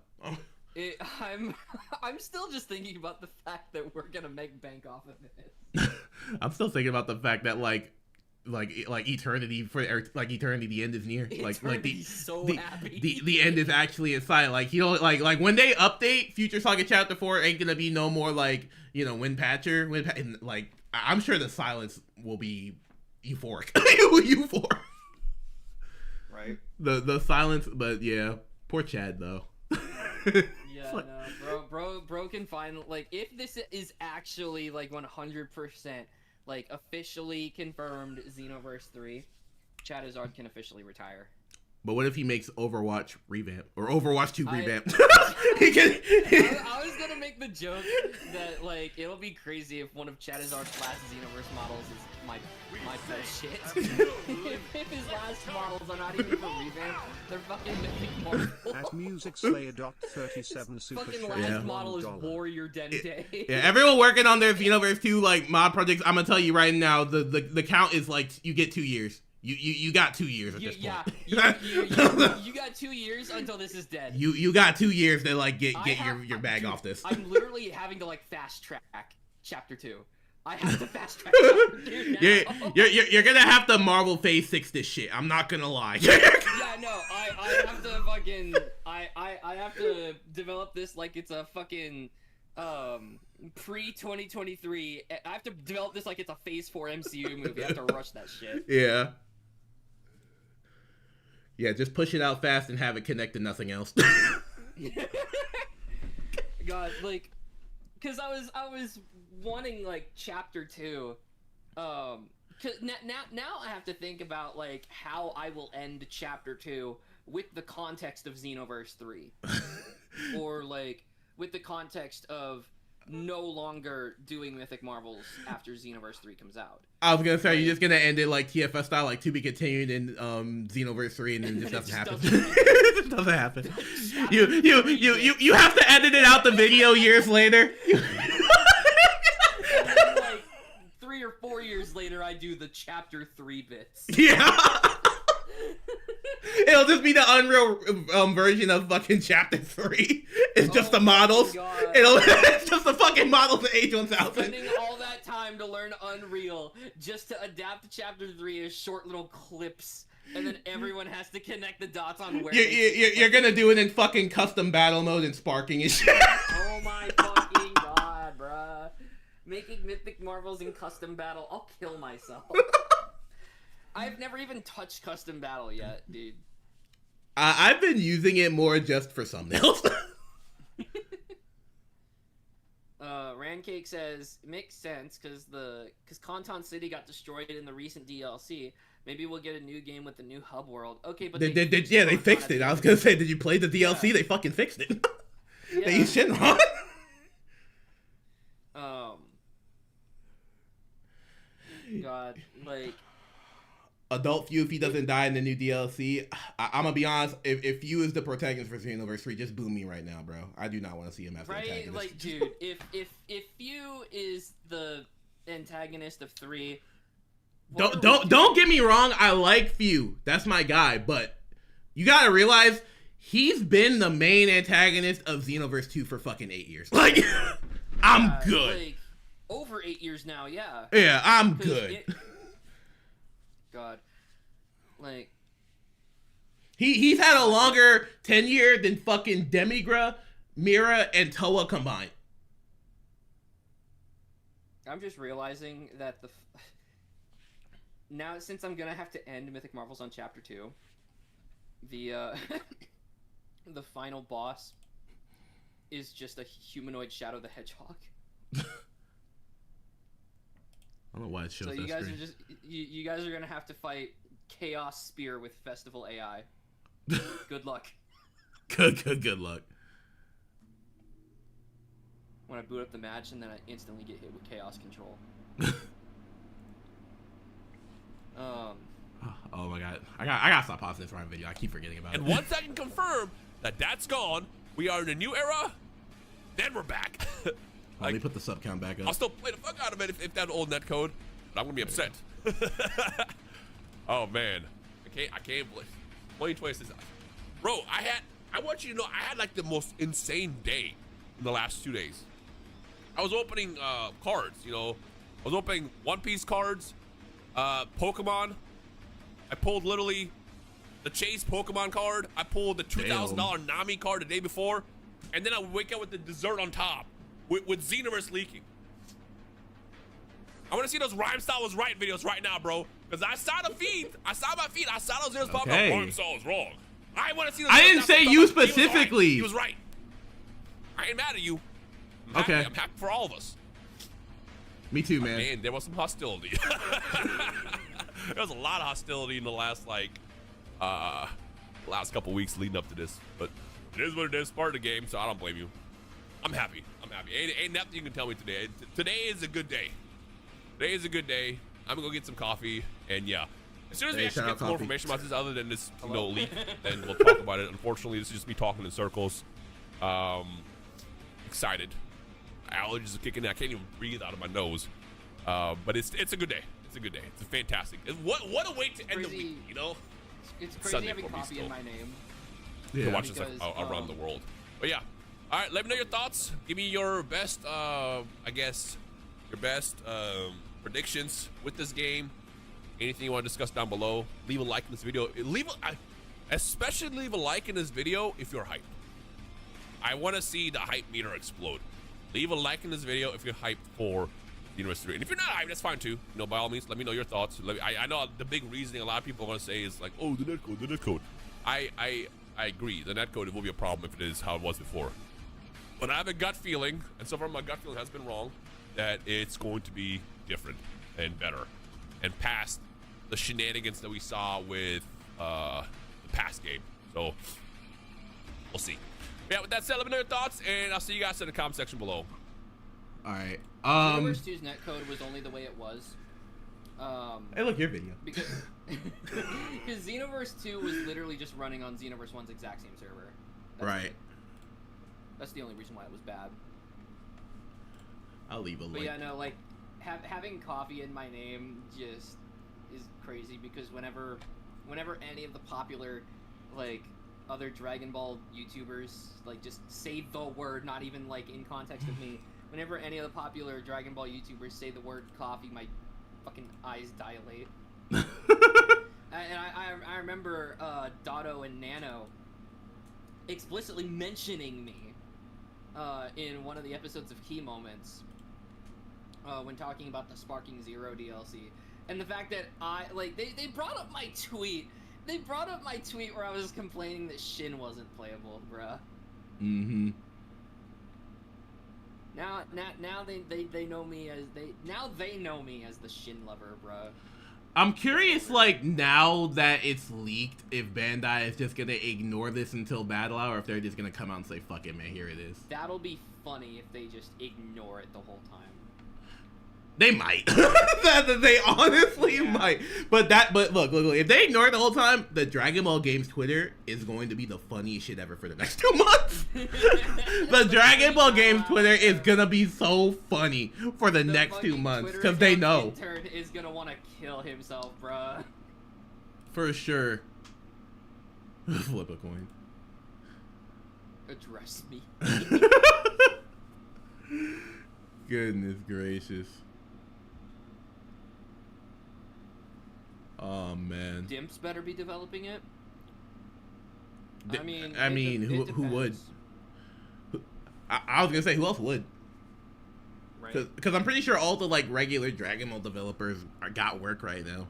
I'm still just thinking about the fact that we're gonna make bank off of it. I'm still thinking about the fact that like eternity the end is near. The end is actually in sight. Like like when they update Future Saga Chapter 4 ain't gonna be no more like Wind Patcher. And, like I'm sure the silence will be euphoric. Euphoric. Right. The silence, but yeah, poor Chad though. Yeah, no, bro can find, like, if this is actually, like, 100%, like, officially confirmed Xenoverse 3, Charizard can officially retire. But what if he makes Overwatch revamp or Overwatch 2 revamp? I was gonna make the joke that like it'll be crazy if one of Charizard's last Xenoverse models is my bullshit. if his last models are not even for revamp, they're fucking mythic Marvel. At MusicSlayer.37 super fucking last model is Warrior Dente. Yeah, everyone working on their Xenoverse 2 like mod projects. I'm gonna tell you right now, the count is like you get 2 years. You got 2 years at this point. You got 2 years until this is dead. You got 2 years to like get your bag off this. I'm literally having to like fast track Chapter 2. I have to fast track Chapter 2 now. You're gonna have to Marvel Phase 6 this shit. I'm not gonna lie. Yeah, no, I have to fucking I have to develop this like it's a fucking pre-2023. I have to develop this like it's a Phase 4 MCU movie. I have to rush that shit. Yeah. Yeah, just push it out fast and have it connect to nothing else. God, like, cause I was wanting like Chapter 2, cause now I have to think about like how I will end Chapter 2 with the context of Xenoverse 3, or like with the context of no longer doing Mythic Marvels after Xenoverse 3 comes out. I was gonna say, you're just gonna end it like TFS style, like to be continued in Xenoverse 3, and then it just doesn't happen. It just doesn't happen. You have to edit it out the video years later. And then, like 3 or 4 years later, I do the Chapter 3 bits. Yeah. It'll just be the Unreal version of fucking Chapter 3. It's just the models. It's just the fucking models of Age 1000. Spending all that time to learn Unreal just to adapt to Chapter 3 as short little clips, and then everyone has to connect the dots on where you're gonna do it in fucking custom battle mode and sparking and shit. Oh my fucking god, bruh. Making Mythic Marvels in custom battle, I'll kill myself. I've never even touched custom battle yet, dude. I've been using it more just for thumbnails. Rancake says makes sense because Conton City got destroyed in the recent DLC. Maybe we'll get a new game with the new hub world. Okay, but they fixed it. I was gonna say, did you play the DLC? Yeah. They fucking fixed it. Yeah. They used Shinron. God, like. Adult Few, if he doesn't die in the new DLC, I'm gonna be honest. If Few is the protagonist for Xenoverse 3, just boom me right now, bro. I do not want to see him as the antagonist. Right, like, dude, if Few is the antagonist of 3, don't get me wrong. I like Few. That's my guy, but you gotta realize he's been the main antagonist of Xenoverse 2 for fucking 8 years. Like, I'm good. Like, over 8 years now, yeah. Yeah, I'm good. God, like he's had a longer tenure than fucking Demigra, Mira, and Toa combined. I'm just realizing that now since I'm gonna have to end Mythic Marvels on Chapter 2, the the final boss is just a humanoid Shadow the Hedgehog. I don't know why it shows so that you guys screen. are just you guys are gonna have to fight Chaos Spear with Festival AI. Good luck. Good luck. When I boot up the match and then I instantly get hit with Chaos Control. Oh my god, I gotta stop pausing this Ryan video. I keep forgetting about it. And once I can confirm that that's gone, we are in a new era. Then we're back. Let me put the sub count back I'll up. still play the fuck out of it if that old netcode, but I'm gonna be upset. Oh man, I can't believe 2026. Bro, I want you to know I had like the most insane day in the last 2 days. I was opening cards, you know. I was opening One Piece cards, Pokemon. I pulled literally the Chase Pokemon card. I pulled the $2,000 Nami card the day before, and then I would wake up with the dessert on top. With Xenoverse leaking. I want to see those Rhyme Style was right videos right now, bro. Because I saw the feed. I saw my feed. I saw those videos popping up. Rhyme Style was wrong. I want to see those I videos didn't say you specifically. He was right. I ain't mad at you. I'm okay. Happy. I'm happy for all of us. Me too, man. Man, there was some hostility. There was a lot of hostility in the last, like, last couple weeks leading up to this. But it is what it is. Part of the game, so I don't blame you. I'm happy. I'm happy. Ain't nothing you can tell me today. Today is a good day. Today is a good day. I'm gonna go get some coffee, and yeah. As soon as we actually get some more information about this, other than this, you know, leak, then we'll talk about it. Unfortunately, this is just me talking in circles. Excited. Allergies are kicking in. I can't even breathe out of my nose. But it's a good day. It's a good day. It's fantastic. What a way to end the week, you know? It's crazy Sunday having for me coffee still. in my name. Yeah. To watch this around the world. But yeah. All right, let me know your thoughts. Give me your best, I guess, your best predictions with this game. Anything you want to discuss down below. Leave a like in this video. Especially leave a like in this video if you're hyped. I want to see the hype meter explode. Leave a like in this video if you're hyped for Xenoverse 3. And if you're not hyped, that's fine too. You know, by all means, let me know your thoughts. I know the big reasoning a lot of people are going to say is like, oh, the netcode. I agree. The netcode, it will be a problem if it is how it was before. But I have a gut feeling, and so far my gut feeling has been wrong, that it's going to be different and better and past the shenanigans that we saw with the past game. So, we'll see. But yeah, with that said, let me know your thoughts, and I'll see you guys in the comment section below. All right. Xenoverse 2's netcode was only the way it was. Hey, look, your video. Because Xenoverse 2 was literally just running on Xenoverse 1's exact same server. Right. That's the only reason why it was bad. I'll leave a link. But yeah, no, like, having coffee in my name just is crazy because whenever any of the popular, like, other Dragon Ball YouTubers, like, just say the word, not even, like, in context of me, whenever any of the popular Dragon Ball YouTubers say the word coffee, my fucking eyes dilate. And I remember Dotto and Nano explicitly mentioning me in one of the episodes of Key Moments when talking about the Sparking Zero DLC. And the fact that they brought up my tweet They brought up my tweet where I was complaining that Shin wasn't playable, bruh. Mm-hmm. Now they know me as the Shin lover, bruh. I'm curious, like, now that it's leaked, if Bandai is just gonna ignore this until Battle Hour, or if they're just gonna come out and say, fuck it, man, here it is. That'll be funny if they just ignore it the whole time. They might. They honestly might. But look, if they ignore it the whole time, the Dragon Ball Games Twitter is going to be the funniest shit ever for the next 2 months. The Dragon Ball Games Twitter is gonna be so funny for the next 2 months, because they know. Intern is gonna want to kill himself, bruh. For sure. Flip a coin. Address me. Goodness gracious. Oh man. Dimps better be developing it. Who would? I was gonna say, who else would? Right. Because I'm pretty sure all the like regular Dragon Ball developers got work right now.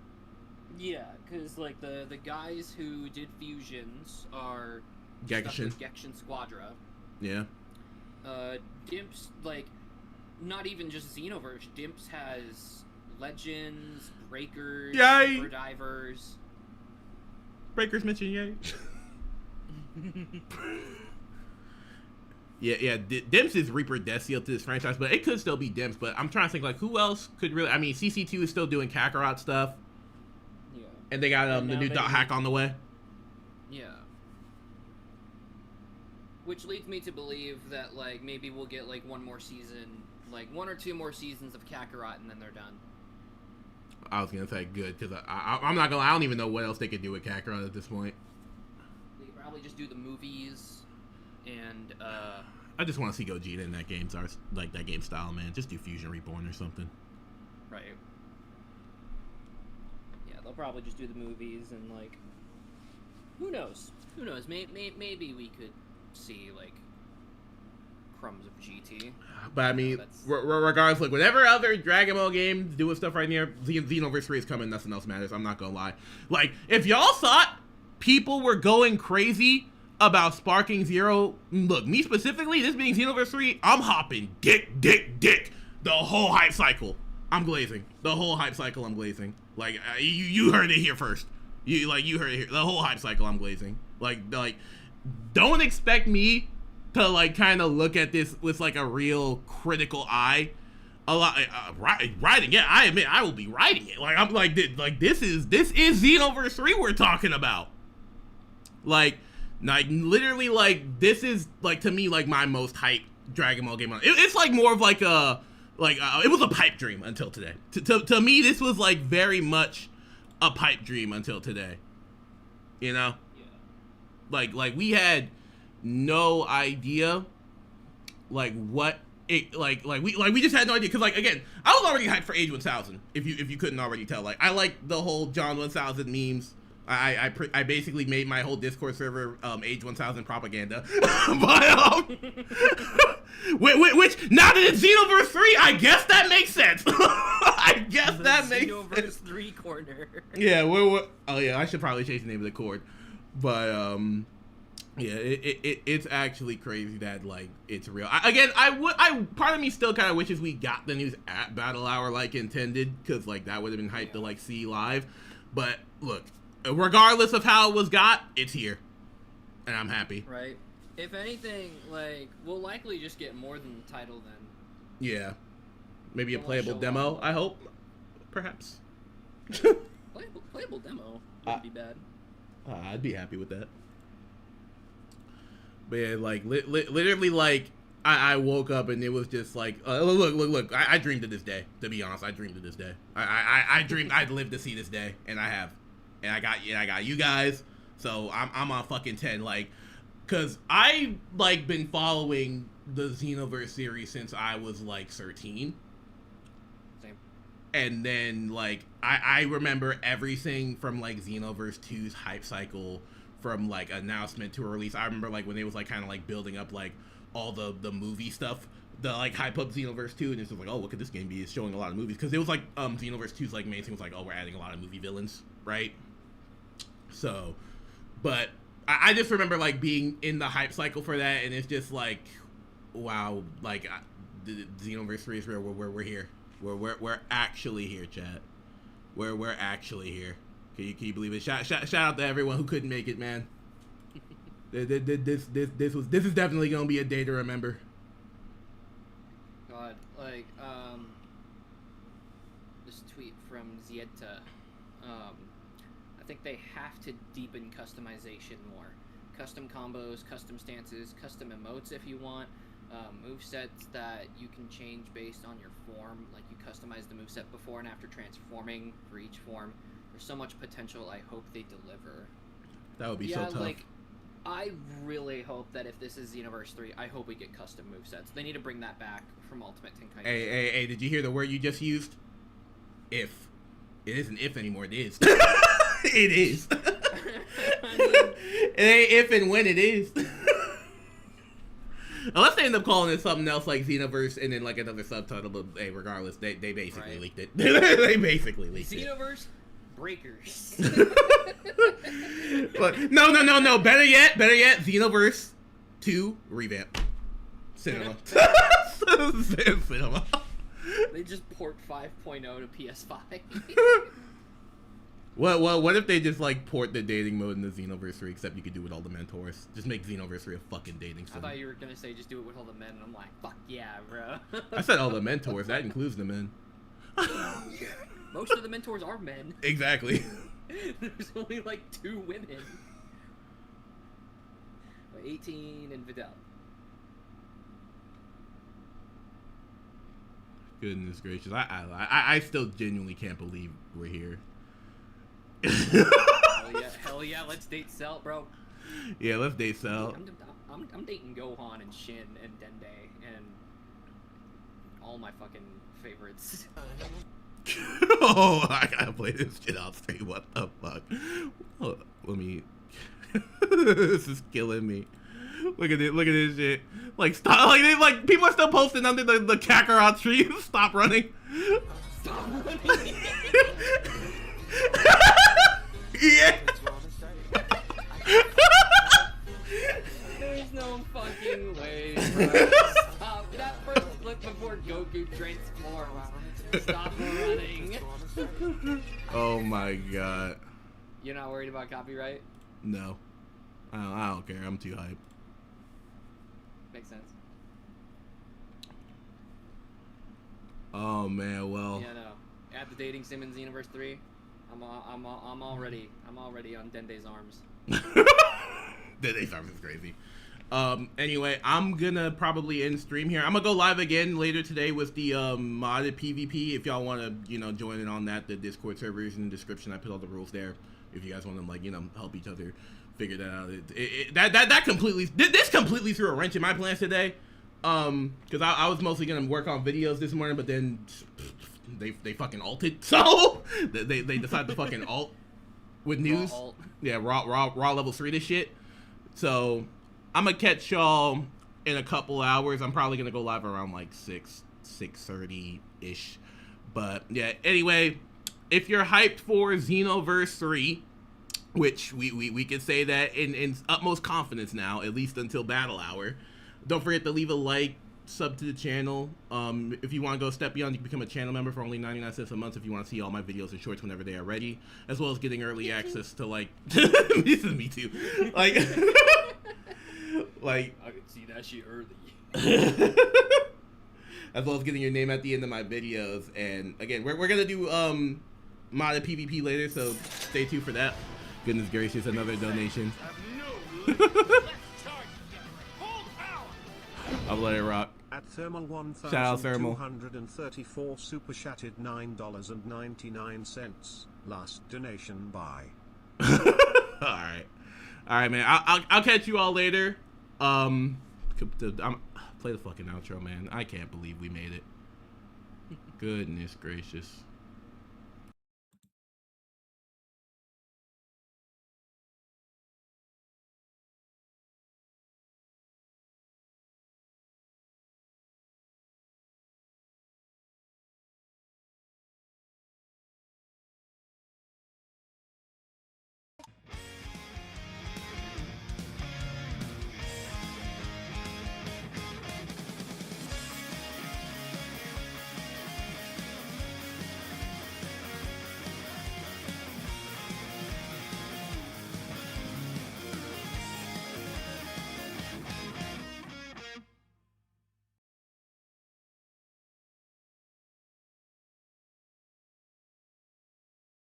Yeah, because like the guys who did Fusions are Gekshin Squadra. Yeah. Dimps, like, not even just Xenoverse. Dimps has Legends, Breakers, Yay! Super Divers. Breakers mentioned, yay. yeah. Dimps is Reaper Decio to this franchise, but it could still be Dimps. But I'm trying to think, like, who else could really? I mean, CC2 is still doing Kakarot stuff. Yeah. And they got the new dot hack on the way. Yeah. Which leads me to believe that, like, maybe we'll get, like, one more season, like, 1 or 2 more seasons of Kakarot, and then they're done. I was gonna say good, because I'm not gonna. I don't even know what else they could do with Kakarot at this point. They could probably just do the movies, and I just want to see Gogeta in that game, like that game style, man. Just do Fusion Reborn or something. right. Yeah, they'll probably just do the movies, and, like, who knows? Who knows? Maybe we could see, like, crumbs of GT. But I mean, regardless, like, whatever other Dragon Ball games doing stuff right now, Xenoverse 3 is coming, nothing else matters. I'm not gonna lie. Like, if y'all thought people were going crazy about Sparking Zero, look, me specifically, this being Xenoverse 3, I'm hopping dick. The whole hype cycle, I'm glazing. The whole hype cycle, I'm glazing. Like, you heard it here first. You heard it here. The whole hype cycle, I'm glazing. Like, don't expect me to, like, kind of look at this with, like, a real critical eye. A lot, writing, yeah, I admit I will be writing it. Like, I'm like this is Xenoverse 3 we're talking about. Like literally, like, this is, like, to me, like, my most hyped Dragon Ball game. It's like more of like a, it was a pipe dream until today. To me, this was, like, very much a pipe dream until today. You know? Yeah. Like we had no idea, like, what it, we just had no idea, because, like, again, I was already hyped for Age 1000, if you couldn't already tell. Like, I like the whole John 1000 memes. I basically made my whole Discord server Age 1000 propaganda. But which, now that it's Xenoverse 3, I guess that makes sense. I guess that makes sense. Xenoverse 3 corner. Yeah, we're oh yeah, I should probably change the name of the cord. But yeah, it's actually crazy that, like, it's real. Part of me still kind of wishes we got the news at Battle Hour like intended, because, like, that would have been hyped to, like, see live. But look, regardless of how it was got, it's here, and I'm happy. Right. If anything, like, we'll likely just get more than the title then. Yeah. Maybe a playable demo, I hope. Perhaps. Playable demo wouldn't be bad. I'd be happy with that. But yeah, like, literally, like, I woke up and it was just like, look, I dreamed of this day, to be honest. I dreamed of this day. I dreamed I'd live to see this day, and I have. And I got you guys, so I'm on fucking 10, like, cause I, like, been following the Xenoverse series since I was, like, 13. Same. And then, like, I remember everything from, like, Xenoverse 2's hype cycle, from, like, announcement to release. I remember, like, when they was, like, kind of, like, building up, like, all the movie stuff, the, like, hype up Xenoverse 2, and it's just like, oh, what could this game be? It's showing a lot of movies, because it was, like, Xenoverse 2's, like, main thing was, like, oh, we're adding a lot of movie villains, right? So, but I just remember like being in the hype cycle for that, and it's just like, wow, like the Xenoverse 3 is real. We're here. We're actually here, chat. We're actually here. Can you believe it? Shout out to everyone who couldn't make it, man. This is definitely gonna be a day to remember. God, like this tweet from Zieta. I think they have to deepen customization more. Custom combos, custom stances, custom emotes if you want. Movesets that you can change based on your form, like you customize the moveset before and after transforming for each form. There's so much potential. I hope they deliver. That would be so tough. Like, I really hope that if this is Xenoverse 3, I hope we get custom movesets. They need to bring that back from Ultimate Tenkaichi. Hey, did you hear the word you just used? If. It isn't if anymore, it is. It is. It ain't if and when it is. Unless they end up calling it something else like Xenoverse and then like another subtitle, but hey, regardless, they basically leaked it. They basically leaked it. Xenoverse Breakers. But no. Better yet, Xenoverse 2 revamp. Cinema. Cinema. They just port 5.0 to PS5. What if they just like port the dating mode in the Xenoverse 3, except you could do it with all the mentors? Just make Xenoverse 3 a fucking dating sim. I thought you were gonna say just do it with all the men, and I'm like, fuck yeah, bro. I said all the mentors. That includes the men. Most of the mentors are men. Exactly. There's only like 2 women. 18 and Vidal. Goodness gracious, I still genuinely can't believe we're here. Hell yeah, let's date Cell, bro. Yeah, let's date Cell. I'm dating Gohan and Shin and Dende and all my fucking favorites. Oh, I gotta play this shit off stream. What the fuck? Oh, let me. This is killing me. Look at it. Look at this shit. Like stop. Like people are still posting under the Kakarot tree. Stop running. Stop running. Yeah. There's no fucking way, bro. Stop. That first flip before Goku transforms. Stop running. Oh my god. You're not worried about copyright? No. I don't care. I'm too hyped. Makes sense. Oh man, well. Yeah, no. At the dating sim in Xenoverse 3, I'm already on Dende's arms. Dende's arms is crazy. Anyway, I'm gonna probably end stream here. I'm gonna go live again later today with the modded PvP. If y'all want to, join in on that, the Discord server is in the description. I put all the rules there. If you guys want to, help each other figure that out. This completely threw a wrench in my plans today. Because I was mostly gonna work on videos this morning, but then they fucking alted. So they decided to fucking alt with news. Raw alt. Yeah, raw level 3 this shit. So I'm gonna catch y'all in a couple hours. I'm probably gonna go live around like 6:30 ish. But yeah, anyway, if you're hyped for Xenoverse 3, which we can say that in utmost confidence now, at least until Battle Hour, don't forget to leave a like, sub to the channel. If you want to go a step beyond, you can become a channel member for only 99 cents a month if you want to see all my videos and shorts whenever they are ready, as well as getting early access to like this is me too, like like I could see that shit early. as well as getting your name at the end of my videos. And again, we're gonna do modded PvP later, so stay tuned for that. Goodness gracious, another donation. I'll let it rock. At Thermal Shout out Thermal. 1234 super chatted $9.99. Last donation by. Alright, man. I'll catch you all later. Play the fucking outro, man. I can't believe we made it. Goodness gracious.